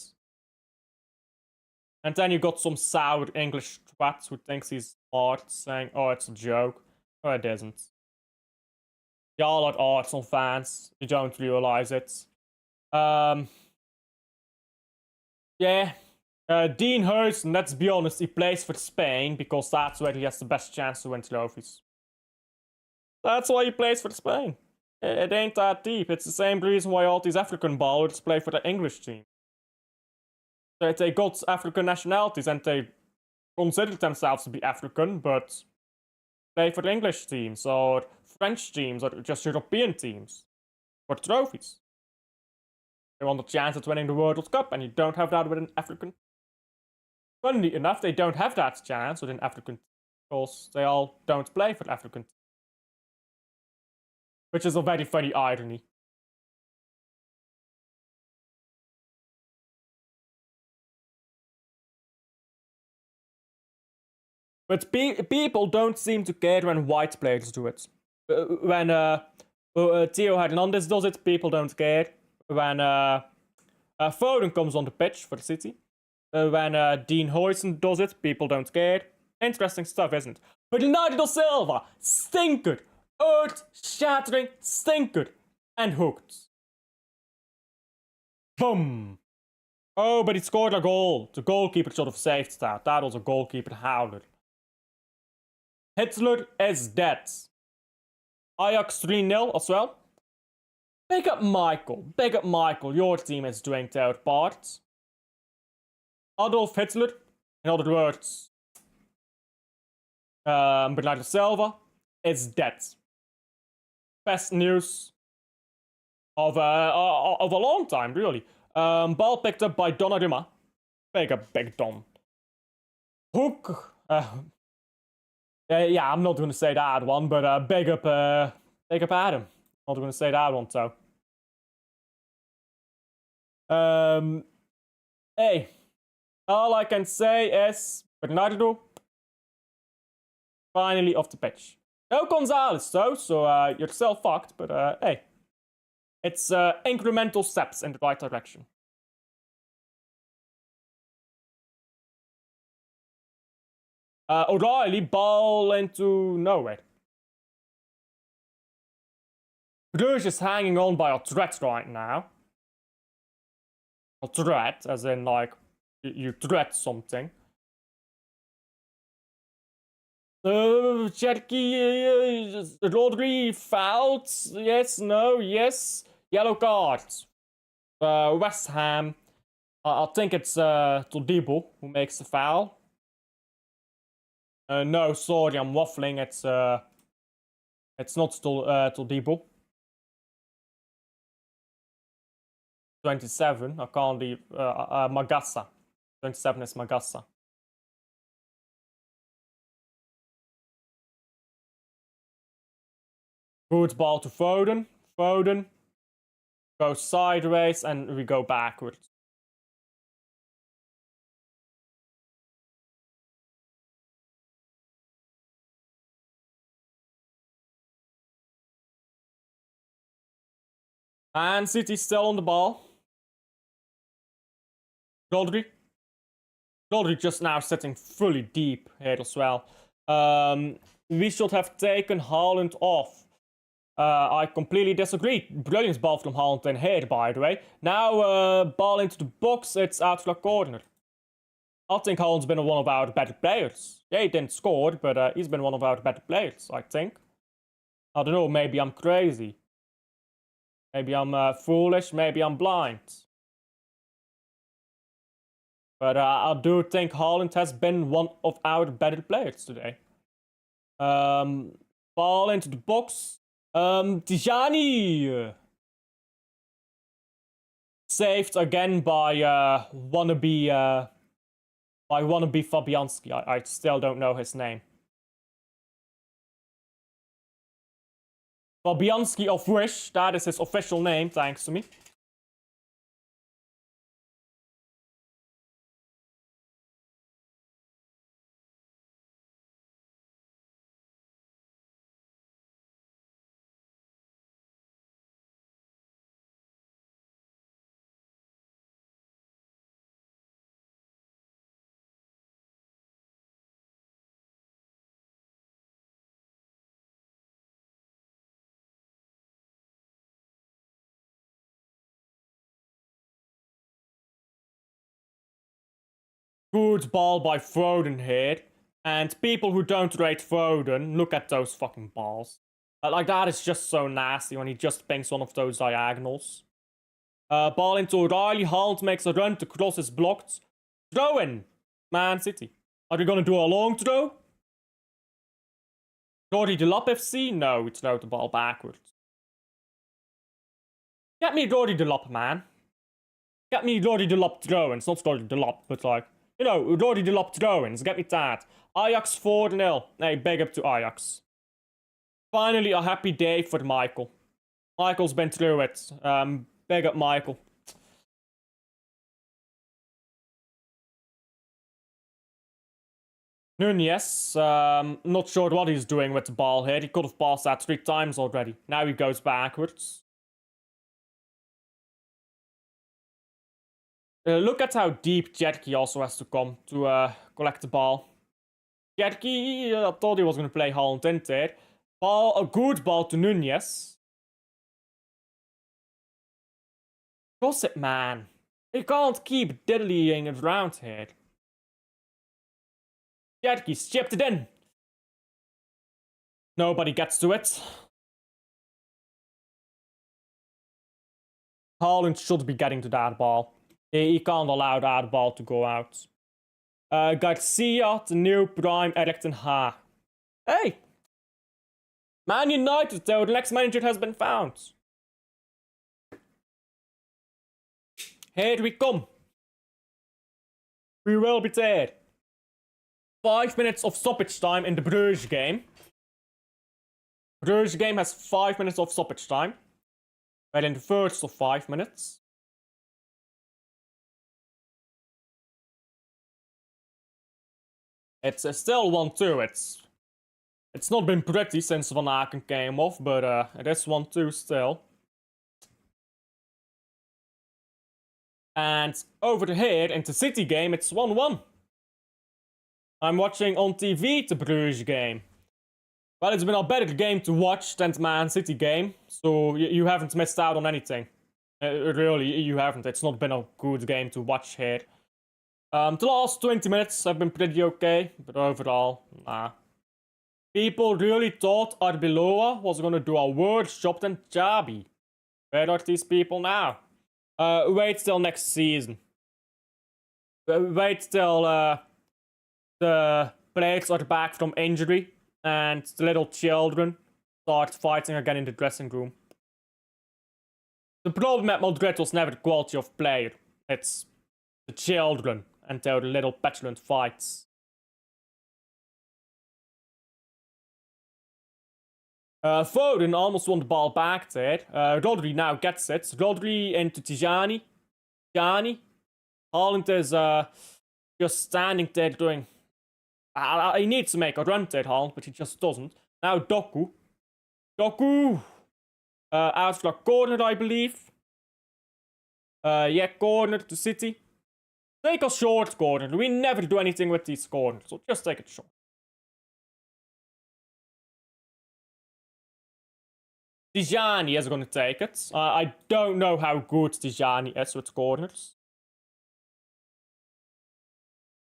And then you got some sour English twat who thinks he's smart, saying, oh, it's a joke. No, it isn't. Y'all are Arsenal fans. You don't realize it. Yeah. Dean Huijsen, let's be honest, he plays for Spain because that's where he has the best chance to win trophies. That's why he plays for Spain. It ain't that deep. It's the same reason why all these African ballers play for the English team. They got African nationalities and they consider themselves to be African, but play for the English teams or French teams or just European teams for trophies. They want a chance at winning the World Cup, and you don't have that with an African. Funnily enough, they don't have that chance with an African because they all don't play for African. Which is a very funny irony. But people don't seem to care when white players do it. When Theo Hernandez does it, people don't care. When Foden comes on the pitch for the City. When Dean Huijsen does it, people don't care. Interesting stuff, isn't it? But Leonardo Silva, stinker, earth-shattering stinker, and hooked. Boom! Oh, but he scored a goal. The goalkeeper should have saved that. That was a goalkeeper howler. Hitler is dead. Ajax 3-0 as well. Big up Michael. Big up Michael. Your team is doing their part. Adolf Hitler, in other words, Bernardo Silva, is dead. Best news of a long time, really. Ball picked up by Donnarumma. Big up Big Don. Hook. Yeah, I'm not going to say that one, but big up Adam. Not going to say that one, so. Hey, all I can say is Bernardo finally off the pitch. No Gonzalez though, so you're still fucked, but hey. It's incremental steps in the right direction. O'Reilly ball into nowhere. Bruges is hanging on by a thread right now. A thread, as in like you thread something. Cherky, Rodri fouled. Yes, no, yes. Yellow cards. West Ham. I think it's Todibo who makes the foul. No, sorry, I'm waffling. It's not Todibo. 27. I can't leave. Magassa. 27 is Magassa. Good ball to Foden. Foden goes sideways and we go backwards. And City still on the ball. Rodri. Rodri just now sitting fully deep here as well. We should have taken Haaland off. I completely disagree. Brilliant ball from Haaland in here, by the way. Now, ball into the box, it's out for a corner. I think Haaland's been one of our better players. Yeah, he didn't score, but he's been one of our better players, I think. I don't know, maybe I'm crazy. Maybe I'm foolish, maybe I'm blind. But I do think Haaland has been one of our better players today. Ball into the box. Tijani! Saved again by wannabe Fabianski. I still don't know his name. Fabianski of Wish, that is his official name, thanks to me. Good ball by Foden here. And people who don't rate Foden, look at those fucking balls. Like, that is just so nasty when he just pings one of those diagonals. Ball into O'Reilly. Haaland makes a run. The cross is blocked. Throw in. Man City. Are we gonna do a long throw? Jordi Delop FC? No, it's throw the ball backwards. Get me Jordi Delop, man. Get me Jordi Delop throw-ins, not Jordi Delop, but like, you know, Jordi Delop throw-ins, get me that. Ajax 4-0. Hey, big up to Ajax. Finally, a happy day for Michael. Michael's been through it. Big up Michael. Nunez, not sure what he's doing with the ball here. He could have passed that 3 times already. Now he goes backwards. Look at how deep Jetki also has to come to collect the ball. Jetki, I thought he was going to play Holland in there. A good ball to Nunez. Cross it, man. You can't keep diddlying it around here. Jetki's chipped it in. Nobody gets to it. Haaland should be getting to that ball. He can't allow that ball to go out. Garcia, the new prime Erik ten Hag. Hey! Man United, though, the next manager has been found. Here we come. We will be there. 5 minutes of stoppage time in the Bruges game. Bruges game has 5 minutes of stoppage time. But in the first of 5 minutes. It's still 1-2. It's not been pretty since Van Aken came off, but it is 1-2 still. And over here in the City game, it's 1-1. I'm watching on TV the Bruges game. Well, it's been a better game to watch than the Man City game, so you haven't missed out on anything. Really, you haven't. It's not been a good game to watch here. The last 20 minutes have been pretty okay, but overall, nah. People really thought Arbeloa was gonna do a worse job than Xabi. Where are these people now? Wait till next season. Wait till the players are back from injury and the little children start fighting again in the dressing room. The problem at Madrid was never the quality of player. It's the children and their little petulant fights. Foden almost won the ball back there. Rodri now gets it. Rodri into Tijani. Tijani. Haaland is just standing there doing... he needs to make a run there, Haaland, but he just doesn't. Now Doku. Doku! Out for a corner, I believe. Yeah, corner to City. Take a short corner. We never do anything with these corners, so just take it short. Tijani is going to take it. I don't know how good Tijani is with corners.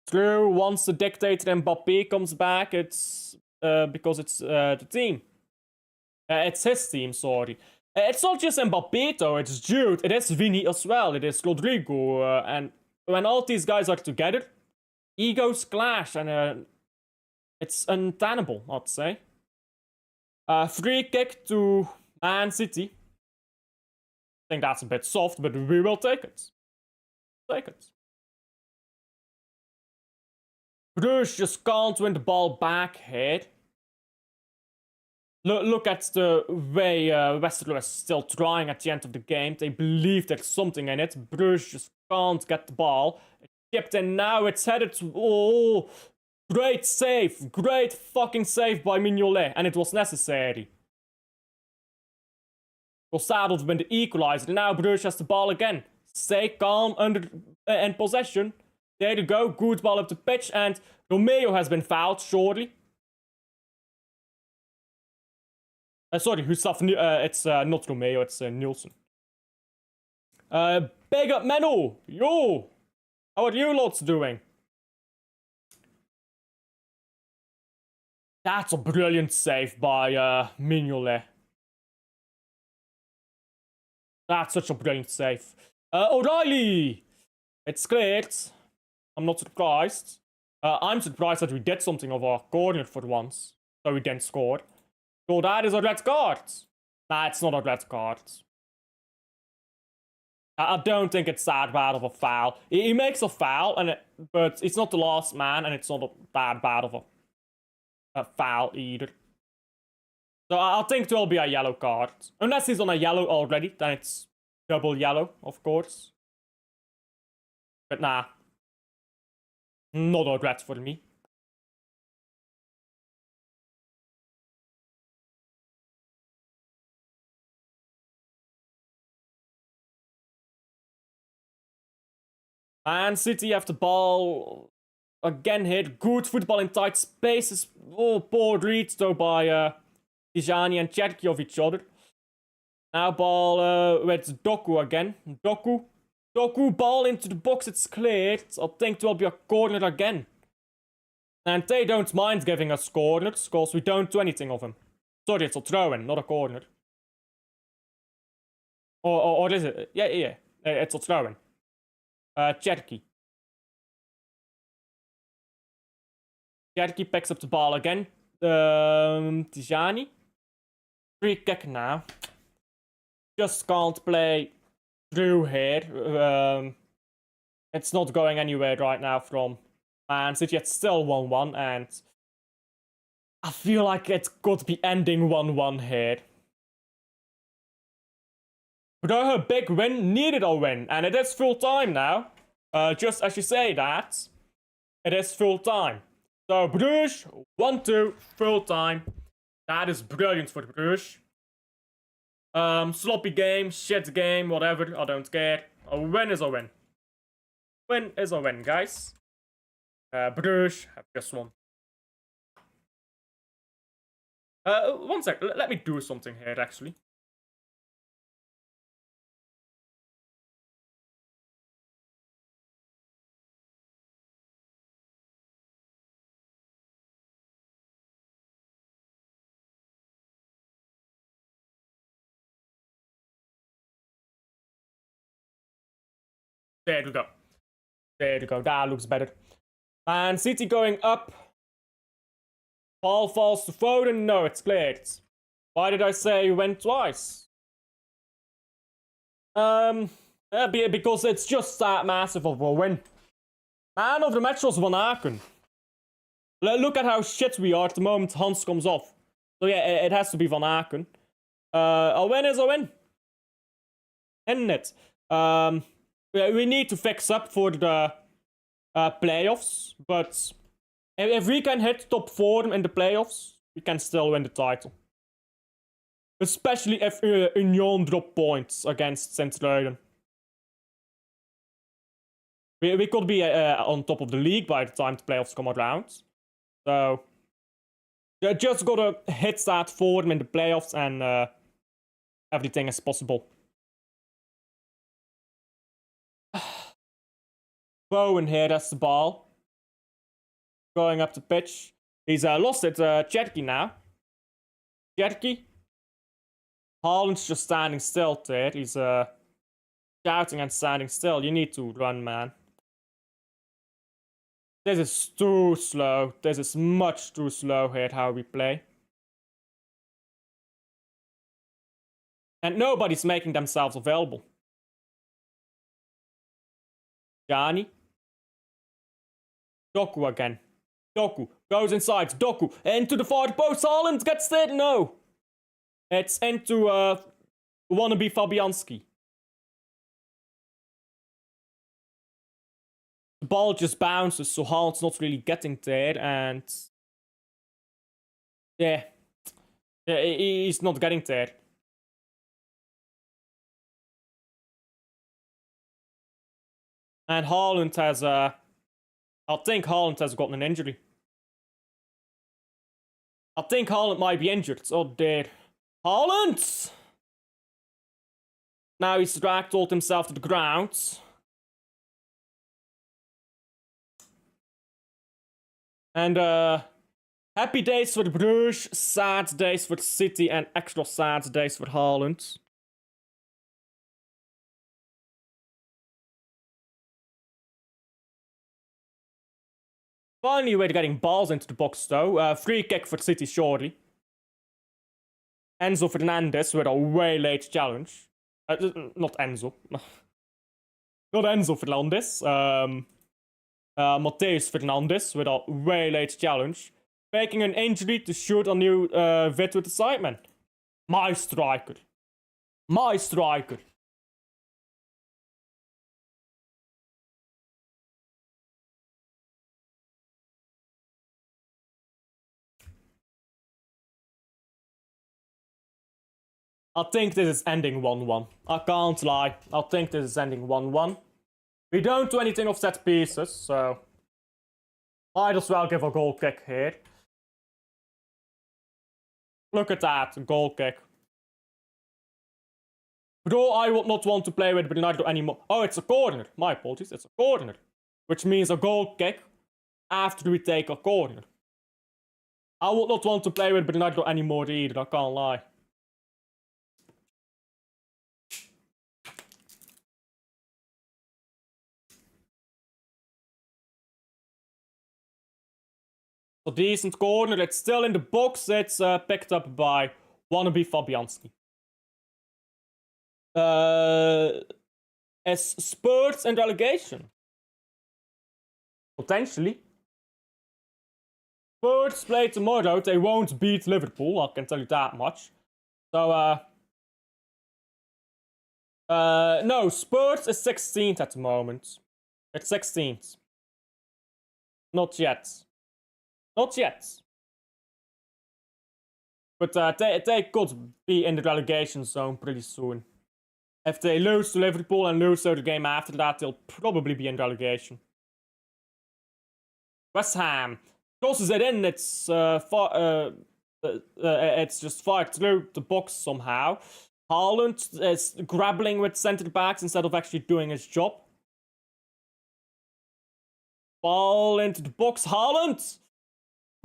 True, once the dictator Mbappé comes back, it's because it's the team. It's his team, sorry. It's not just Mbappé though, it's Jude, it is Vini as well, it is Rodrigo, and when all these guys are together, egos clash, and it's untenable, I'd say. Free kick to Man City. I think that's a bit soft, but we will take it. Take it. Bruges just can't win the ball back here. Look at the way Westerlo is still trying at the end of the game. They believe there's something in it. Bruges just can't get the ball. It's chipped in now. It's headed to... Oh, great save. Great fucking save by Mignolet. And it was necessary. Because that would have been the equalizer. And now Bruges has the ball again. Stay calm in possession. There you go. Good ball up the pitch. And Romeo has been fouled shortly. Sorry, it's not Romeo, it's Nielsen. Big up Menno! Yo! How are you lots doing? That's a brilliant save by Mignolet. That's such a brilliant save. O'Reilly! It's cleared. I'm not surprised. I'm surprised that we did something of our corner for once. so he then scored. So that is a red card. Nah, it's not a red card. I don't think it's that bad of a foul. He makes a foul, but it's not the last man, and it's not that bad of a foul either. So I think there will be a yellow card. Unless he's on a yellow already, then it's double yellow, of course. But nah. Not a red for me. Man City have the ball again here. Good football in tight spaces. Oh, poor reads though by Tijani and Cherki of each other. Now ball with Doku again. Doku ball into the box. It's cleared. I think there will be a corner again. And they don't mind giving us corners because we don't do anything of them. Sorry, it's a throw-in, not a corner. Or is it? Yeah. It's a throw-in. Cherki. Cherki picks up the ball again. Tijani. Free kick now. Just can't play through here. It's not going anywhere right now from Man City. It's still 1-1, and I feel like it could be ending 1-1 here. But a big win needed a win, and it is full time now. Just as you say that, it is full time. So Bruges 1-2 full time. That is brilliant for Bruges. Sloppy game, shit game, whatever. I don't care. A win is a win. Win is a win, guys. Bruges have just won. One sec. Let me do something here, actually. There we go. There we go. That looks better. Man City going up. Ball falls to Foden. No, it's cleared. Why did I say went twice? Because it's just that massive of a win. Man of the match was Van Aken. Look at how shit we are at the moment Hans comes off. So yeah, it has to be Van Aken. A win is a win. Isn't it? We need to fix up for the playoffs, but if we can hit top 4 in the playoffs, we can still win the title. Especially if Union drop points against Sint-Truiden. We could be on top of the league by the time the playoffs come around. So, just gotta hit that form in the playoffs and everything is possible. Bowen here, that's the ball. Going up the pitch. He's lost it, Cherki now. Cherki. Haaland's just standing still there. He's shouting and standing still. You need to run, man. This is too slow. This is much too slow here how we play. And nobody's making themselves available. Johnny. Doku again. Doku goes inside. Doku into the far post. Haaland gets there. No. It's into wannabe Fabianski. The ball just bounces, so Haaland's not really getting there, and yeah, he's not getting there. And Haaland has I think Haaland has gotten an injury. I think Haaland might be injured. Oh dear. Haaland! Now he's ragdolled himself to the ground. And happy days for the Bruges, sad days for the City, and extra sad days for Haaland. Finally, we're getting balls into the box, though. Free kick for City, shortly. Enzo Fernandez with a way late challenge. Not Enzo. Not Enzo Fernandez. Mateus Fernandez with a way late challenge. Faking an injury to shoot a new vid with the sideman. My striker. My striker. I think this is ending 1-1. I can't lie. I think this is ending 1-1. We don't do anything off set pieces, so might as well give a goal kick here. Look at that, goal kick. Though I would not want to play with Bernardo anymore. Oh, it's a corner. My apologies, it's a corner. Which means a goal kick after we take a corner. I would not want to play with Bernardo anymore either, I can't lie. So decent corner, it's still in the box, it's picked up by wannabe Fabianski. As Spurs and relegation. Potentially. Spurs play tomorrow, they won't beat Liverpool, I can tell you that much. So, no, Spurs is 16th at the moment. It's 16th. Not yet. Not yet. But they could be in the relegation zone pretty soon. If they lose to Liverpool and lose the game after that, they'll probably be in relegation. West Ham crosses it in. It's it's just fired through the box somehow. Haaland is grappling with centre backs instead of actually doing his job. Ball into the box. Haaland.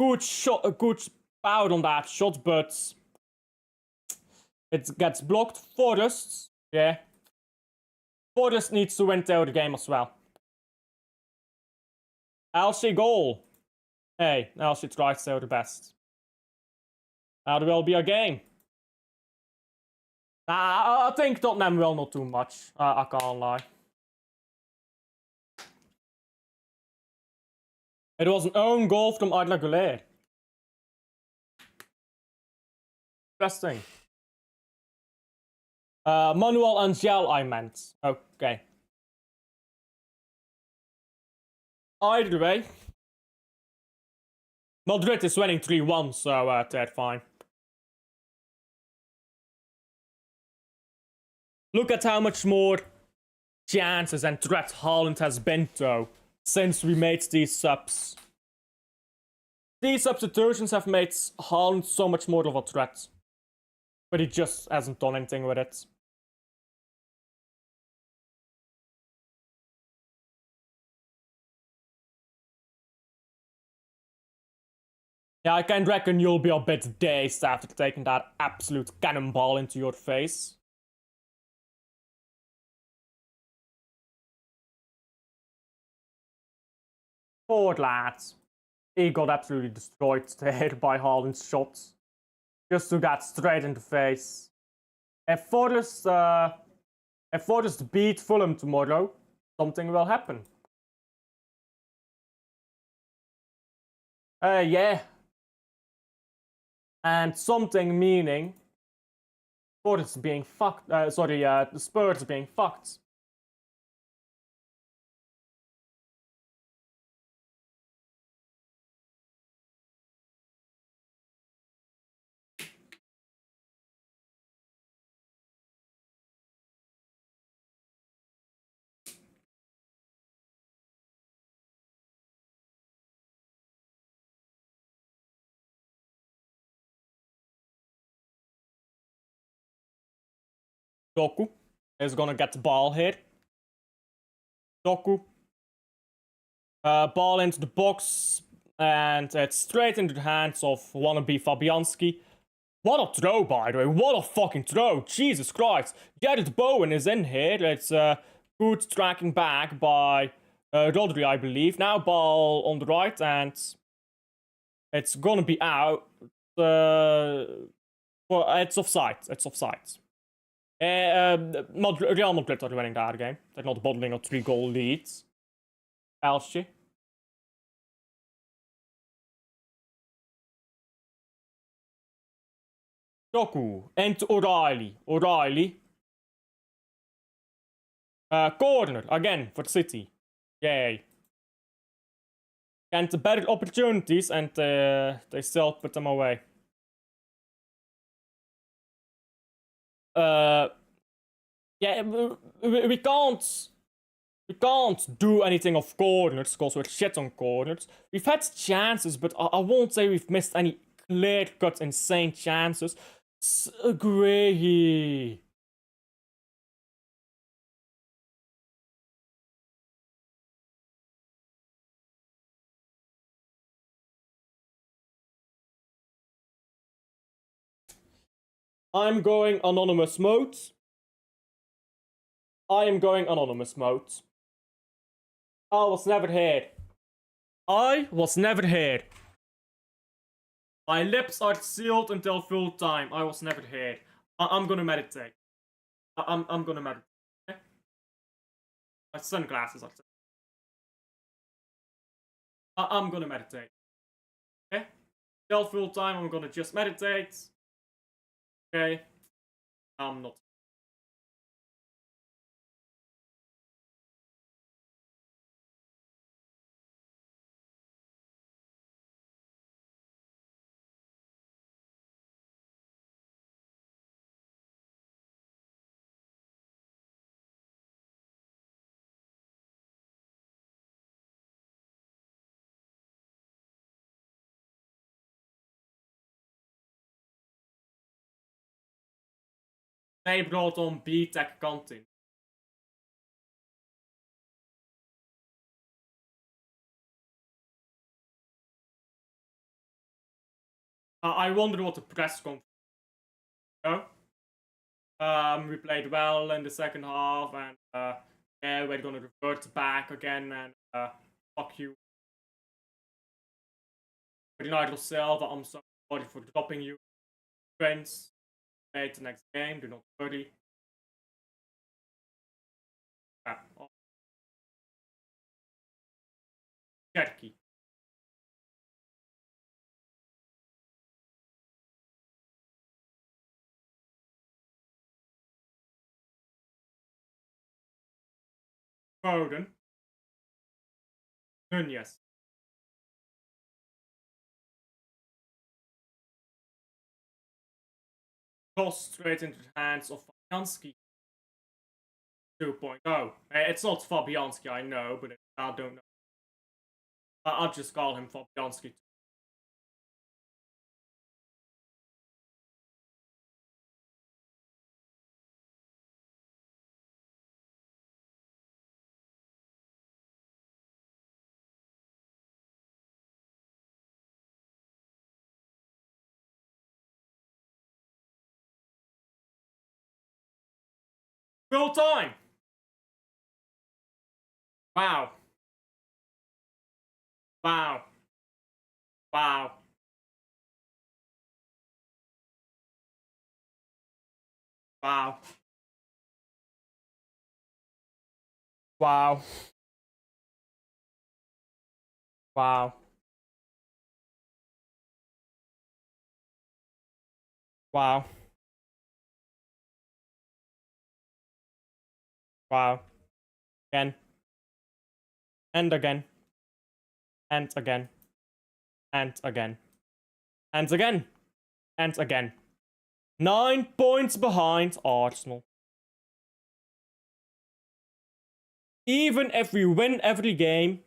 Good shot, a good power on that shot, but it gets blocked. Forrest, yeah. Forrest needs to win the game as well. Elsie goal. Hey, Elsie tries to the best. Now there will be a game. I think Tottenham will not do much. I can't lie. It was an own goal from Arda Güler. Interesting. Manuel Angel, I meant. Okay. Either way. Madrid is winning 3-1, so they're fine. Look at how much more chances and threats Haaland has been, though, since we made these subs. These substitutions have made Haaland so much more of a threat. But he just hasn't done anything with it. Yeah, I can reckon you'll be a bit dazed after taking that absolute cannonball into your face. Poor lad. He got absolutely destroyed there by Haaland's shots. Just to get straight in the face. If Forrest beat Fulham tomorrow, something will happen. Yeah. And something meaning Forrest being fucked. The Spurs being fucked. Doku is gonna get the ball here. Doku. Ball into the box. And it's straight into the hands of wannabe Fabianski. What a throw, by the way. What a fucking throw. Jesus Christ. Gareth Bowen is in here. It's good tracking back by Rodri, I believe. Now ball on the right, and it's gonna be out. Well, it's offside. It's offside. Real Madrid are winning that game. They're not bottling a 3-goal lead. Elsje. Doku. And O'Reilly. O'Reilly. Corner again for City. Yay. And better opportunities, and they still put them away. Yeah, we can't do anything of corners because we're shit on corners. We've had chances, but I won't say we've missed any clear-cut insane chances. Agree. I'm going anonymous mode. I am going anonymous mode. I was never here. I was never here. My lips are sealed until full time. I was never here. I'm gonna meditate. I'm gonna meditate. Okay? My sunglasses are. I'm gonna meditate. Okay? Till full time, I'm gonna just meditate. Okay? I'm not. They brought on B-Tech content. I wonder what the press conference. We played well in the second half, and yeah, we're gonna revert back again, and fuck you. Bernardo Silva, I'm sorry for dropping you. Friends, play the next game, do not worry. Cherky. Foden. Nunez. Toss straight into the hands of Fabianski. 2.0. It's not Fabianski, I know, but I don't know. I'll just call him Fabianski. Full time! Wow. Wow. Wow. Wow. Wow. Wow. Wow. Wow. Again. And again. And again. And again. And again. And again. 9 points behind Arsenal. Even if we win every game,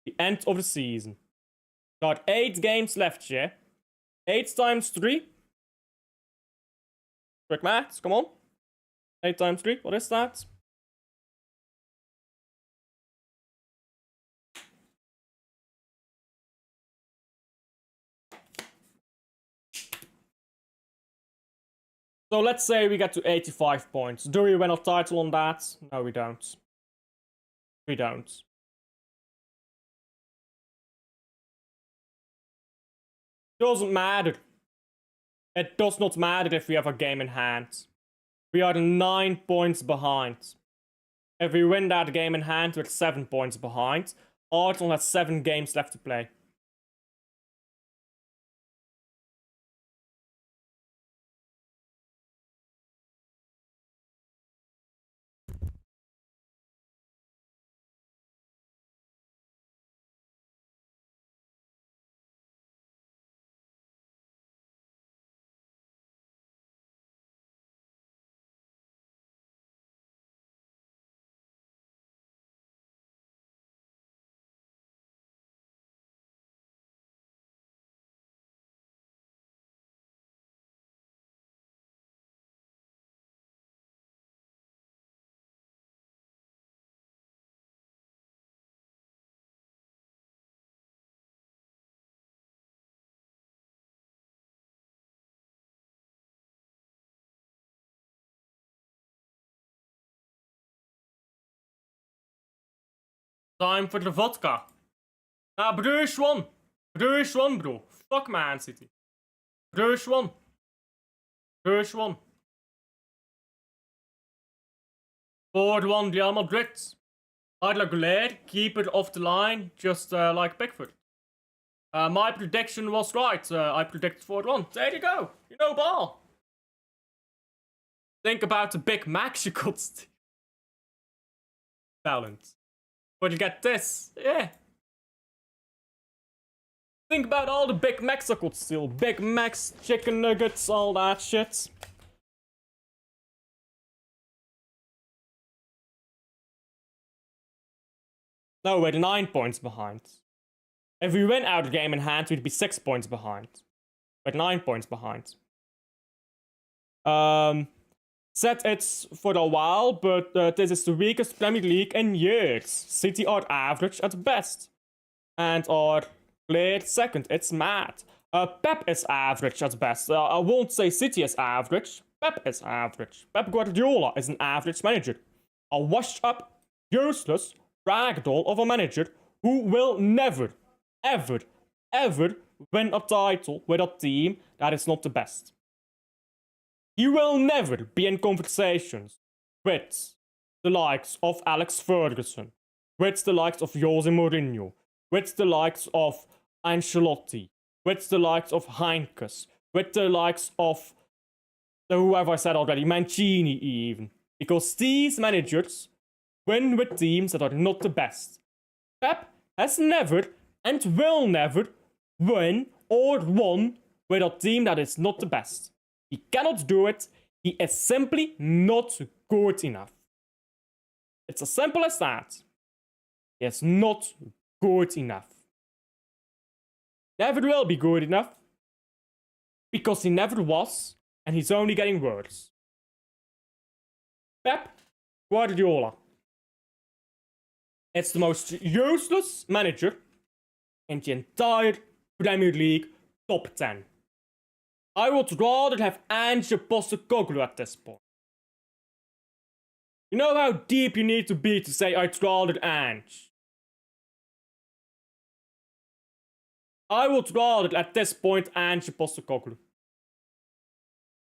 the end of the season. Got 8 games left, yeah? 8 times 3. Quick maths, come on. 8 times 3, what is that? So let's say we get to 85 points. Do we win a title on that? No, we don't. We don't. Doesn't matter. It does not matter if we have a game in hand. We are 9 points behind. If we win that game in hand, we're 7 points behind. Arsenal has 7 games left to play. Time for the vodka. Bruges won. Bruges won, bro. Fuck Man City. Bruges won. Bruges won. 4-1 Real Madrid. Arda Güler, keeper of the line, just like Pickford. My prediction was right. I predicted 4-1. There you go. You know ball. Think about the Big Macs you could steal. Balance. But you get this. Yeah. Think about all the Big Macs I could steal. Big Macs, chicken nuggets, all that shit. No, we're 9 points behind. If we win our game in hand, we'd be 6 points behind. We're 9 points behind. Said it's for a while, but this is the weakest Premier League in years. City are average at best. And are played second. It's mad. Pep is average at best. I won't say City is average. Pep is average. Pep Guardiola is an average manager. A washed up, useless ragdoll of a manager who will never, ever, ever win a title with a team that is not the best. He will never be in conversations with the likes of Alex Ferguson, with the likes of Jose Mourinho, with the likes of Ancelotti, with the likes of Heinkes, with the likes of whoever I said already, Mancini even. Because these managers win with teams that are not the best. Pep has never and will never win or won with a team that is not the best. He cannot do it. He is simply not good enough. It's as simple as that. He is not good enough. Never will be good enough. Because he never was, and he's only getting worse. Pep Guardiola. It's the most useless manager in the entire Premier League top 10. I would rather have Ange Postecoglou at this point. You know how deep you need to be to say I'd rather Ange? I would rather at this point Ange Postecoglou.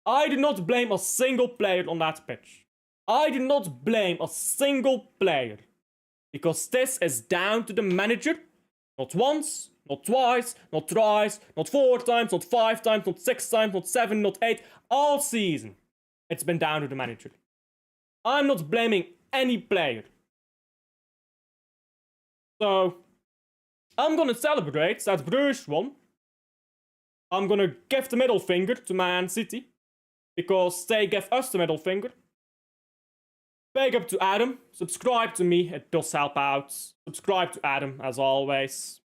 I do not blame a single player on that pitch. I do not blame a single player. Because this is down to the manager. Not once, not twice, not thrice, not 4 times, not 5 times, not 6 times, not 7, not 8. All season, it's been down to the manager. I'm not blaming any player. So, I'm gonna celebrate that Bruges won. I'm gonna give the middle finger to Man City. Because they gave us the middle finger. Big up to Adam. Subscribe to me, it does help out. Subscribe to Adam, as always.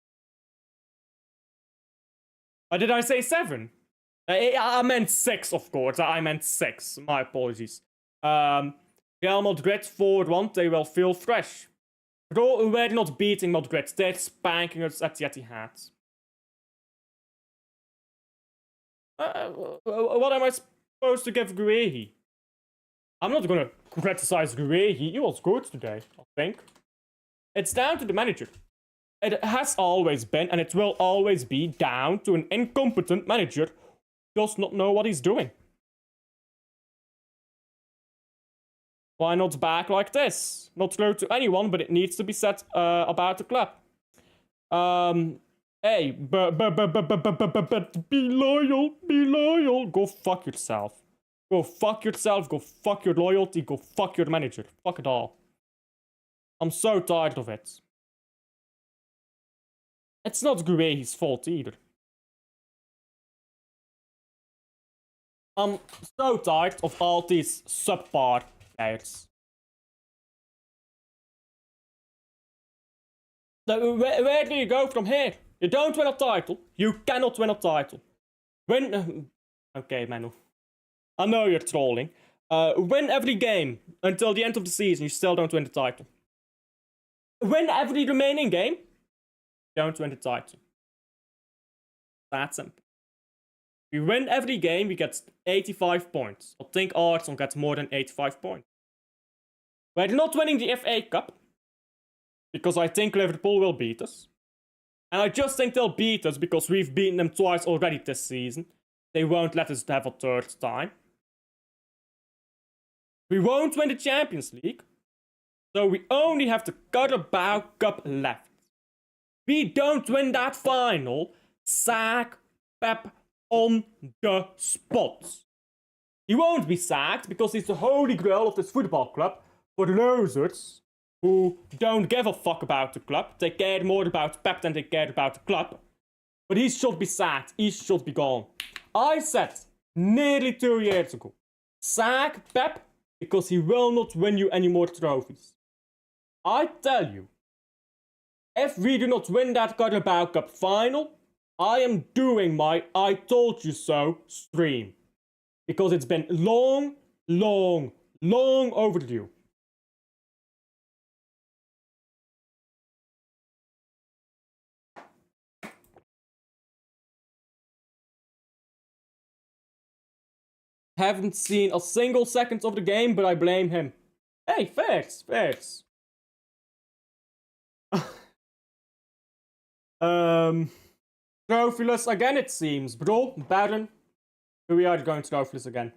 Did I say 7? I meant 6, of course. I meant 6. My apologies. Real Madrid 4-1. They will feel fresh. Bro, we're not beating Madrid. They're spanking us at the Etihad. What am I supposed to give Guehi? I'm not gonna criticize Guehi. He was good today, I think. It's down to the manager. it has always been, and it will always be, down to an incompetent manager who does not know what he's doing. Why not back like this? Not true to anyone, but it needs to be said about the club. Hey, be loyal. Go fuck yourself. Go fuck yourself, go fuck your loyalty, go fuck your manager. Fuck it all. I'm so tired of it. It's not Guehi's fault either. I'm so tired of all these subpar players. Where do you go from here? You don't win a title. You cannot win a title. Win... Okay, Manu. I know you're trolling. Win every game until the end of the season. You still don't win the title. Win every remaining game. Don't win the title. That simple. We win every game, we get 85 points. I think Arsenal gets more than 85 points. We're not winning the FA Cup, because I think Liverpool will beat us. And I just think they'll beat us because we've beaten them twice already this season. They won't let us have a third time. We won't win the Champions League. So we only have the Carabao Cup left. We don't win that final. Sack Pep on the spot. He won't be sacked because he's the holy grail of this football club for losers who don't give a fuck about the club. They care more about Pep than they care about the club. But he should be sacked. He should be gone. I said nearly 2 years ago, sack Pep because he will not win you any more trophies. I tell you, if we do not win that Carabao Cup final, I am doing my I told you so stream. Because it's been long overdue. Haven't seen a single second of the game, but I blame him. Hey, fairs. Trophyless again, it seems. Bro, Baron, we are going trophyless again.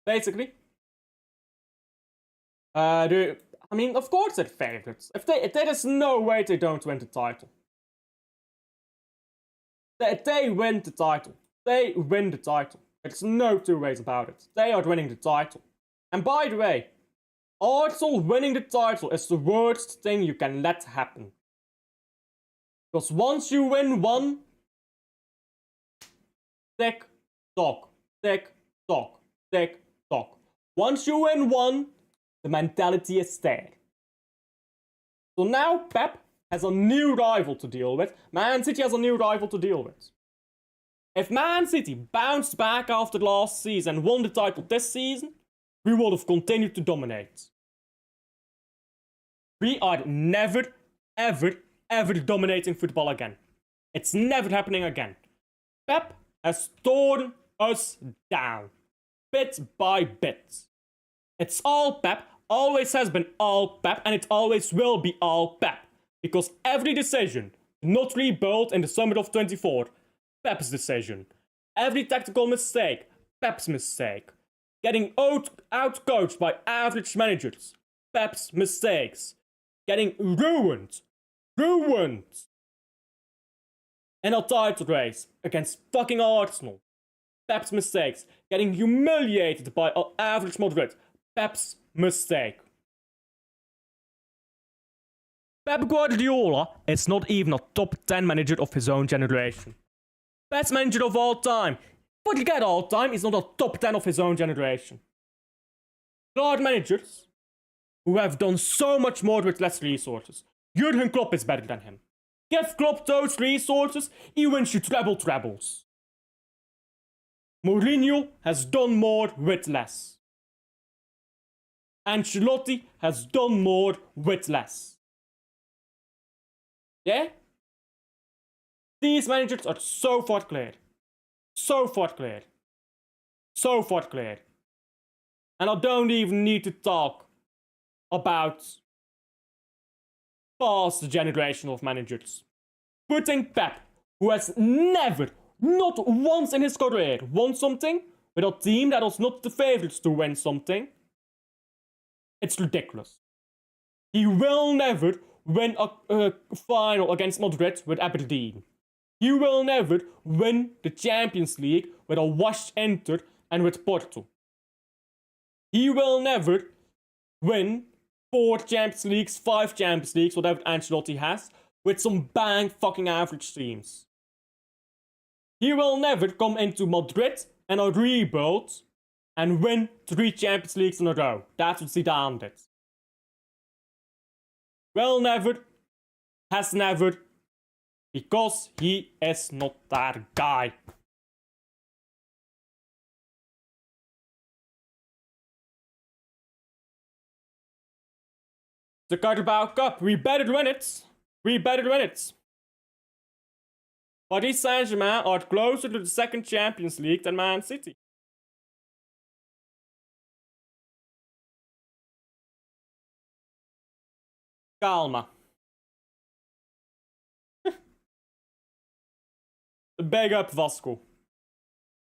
Basically. I mean, of course they're favorites. If there is no way they don't win the title. They win the title. They win the title. There's no two ways about it. They are winning the title. And by the way, Arsenal winning the title is the worst thing you can let happen. Because once you win one, tick tock. Once you win one, the mentality is there. So now Pep has a new rival to deal with. Man City has a new rival to deal with. If Man City bounced back after last season and won the title this season, we would have continued to dominate. We are never, ever dominating football again. It's never happening again. Pep has torn us down. Bit by bit. It's all Pep, always has been all Pep, and it always will be all Pep. Because every decision not rebuild in the summer of 24, Pep's decision. Every tactical mistake, Pep's mistake. Getting out-coached by average managers, Pep's mistakes. Getting ruined in a title race against fucking Arsenal, Pep's mistakes. Getting humiliated by average Madrid, Pep's mistake. Pep Guardiola is not even a top 10 manager of his own generation. Best manager of all time. Forget all time, he's not a top 10 of his own generation. There are managers who have done so much more with less resources. Jurgen Klopp is better than him. Give Klopp those resources, he wins you trebles. Mourinho has done more with less. Ancelotti has done more with less. Yeah? These managers are so far clear. And I don't even need to talk about past generation of managers. Putting Pep, who has never, not once in his career, won something with a team that was not the favorites to win something. It's ridiculous. He will never win a final against Madrid with Aberdeen. He will never win the Champions League with a washed Inter and with Porto. He will never win 4 Champions Leagues, 5 Champions Leagues, whatever Ancelotti has, with some bang fucking average teams. He will never come into Madrid and a rebuild and win 3 Champions Leagues in a row. That's what Zidane did. Will never, has never, because he is not that guy. The Carabao Cup, we better win it. We better win it. Paris Saint-Germain are closer to the 2nd Champions League than Man City. Calma. Big up Vasco.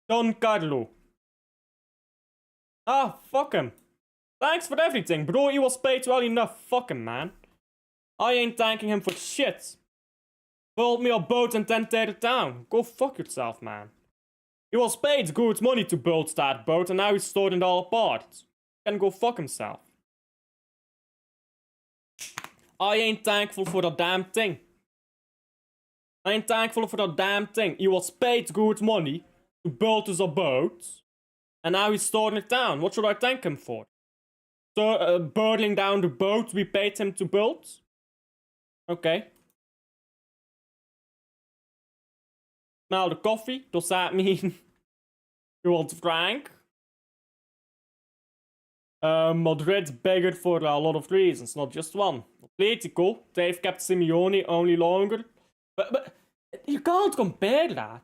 Don Carlo. Ah, fuck him. Thanks for everything, bro. He was paid well enough. Fuck him, man. I ain't thanking him for shit. Build me a boat and then tear it down. Go fuck yourself, man. He was paid good money to build that boat and now he's throwing it all apart. Can go fuck himself. I ain't thankful for a damn thing. I ain't thankful for a damn thing. He was paid good money to build us a boat and now he's throwing it down. What should I thank him for? So, burning down the boat we paid him to build? Okay. Smell the coffee. Does that mean you want Frank? Madrid beggared for a lot of reasons, not just one. Atletico, they've kept Simeone only longer. But you can't compare that.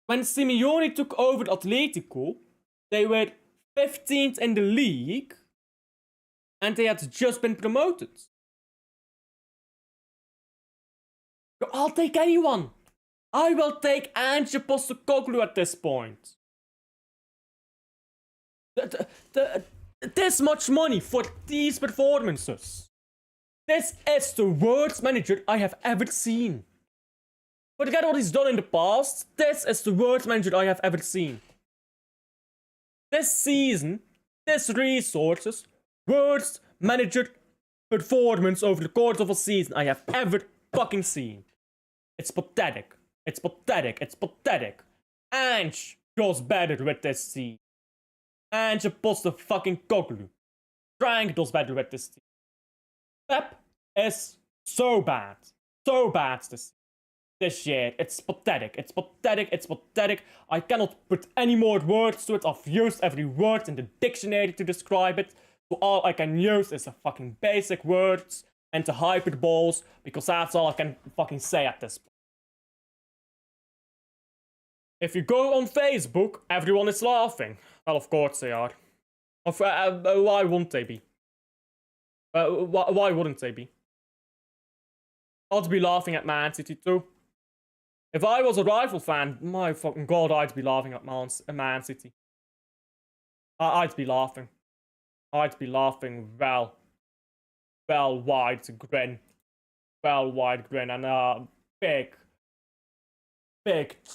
When Simeone took over Atletico, they were 15th in the league and they had just been promoted. I'll take anyone. I will take Ange Postecoglou at this point. This much money for these performances. This is the worst manager I have ever seen. Forget what he's done in the past. This is the worst manager I have ever seen. This season, this resources, worst manager performance over the course of a season I have ever fucking seen. It's pathetic. It's pathetic. It's pathetic. Ange goes better with this team. Ange Postecoglou. Frank does better with this team. Pep is so bad. So bad this year. It's pathetic. It's pathetic. It's pathetic. I cannot put any more words to it. I've used every word in the dictionary to describe it. So all I can use is the fucking basic words and the hyperboles, because that's all I can fucking say at this point. If you go on Facebook, everyone is laughing. Well, of course they are. Why wouldn't they be? Why wouldn't they be? I'd be laughing at Man City too. If I was a rival fan, my fucking god, I'd be laughing at Man City. I'd be laughing. I'd be laughing well wide grin. Well wide grin and a big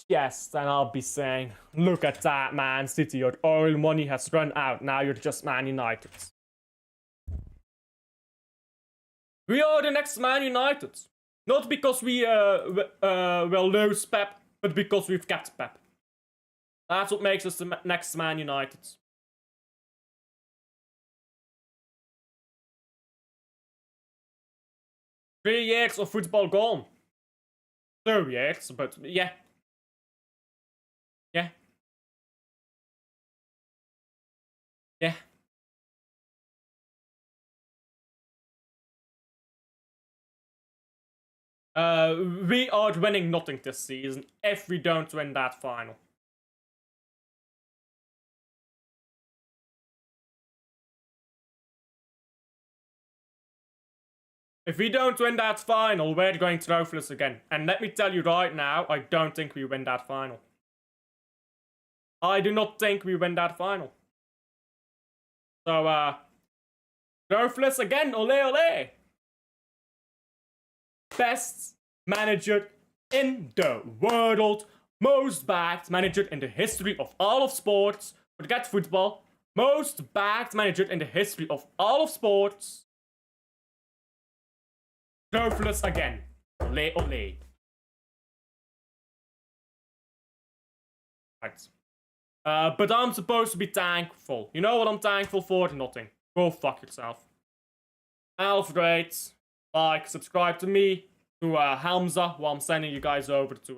chest, and I'll be saying, look at that, Man City, your oil money has run out, now you're just Man United. We are the next Man United. Not because we will lose Pep, but because we've kept Pep. That's what makes us the next Man United. Three years of football gone. 2 years, but yeah. Yeah. Yeah. We are winning nothing this season if we don't win that final. If we don't win that final, we're going trophyless again. And let me tell you right now, I don't think we win that final. I do not think we win that final. So, trophyless again, ole ole. Best manager in the world. Most backed manager in the history of all of sports. Forget football. Most backed manager in the history of all of sports. Trophyless again. Ole ole. Right. But I'm supposed to be thankful. You know what I'm thankful for? Nothing. Go fuck yourself. Alfred, like, subscribe to me, to Hamza, while I'm sending you guys over to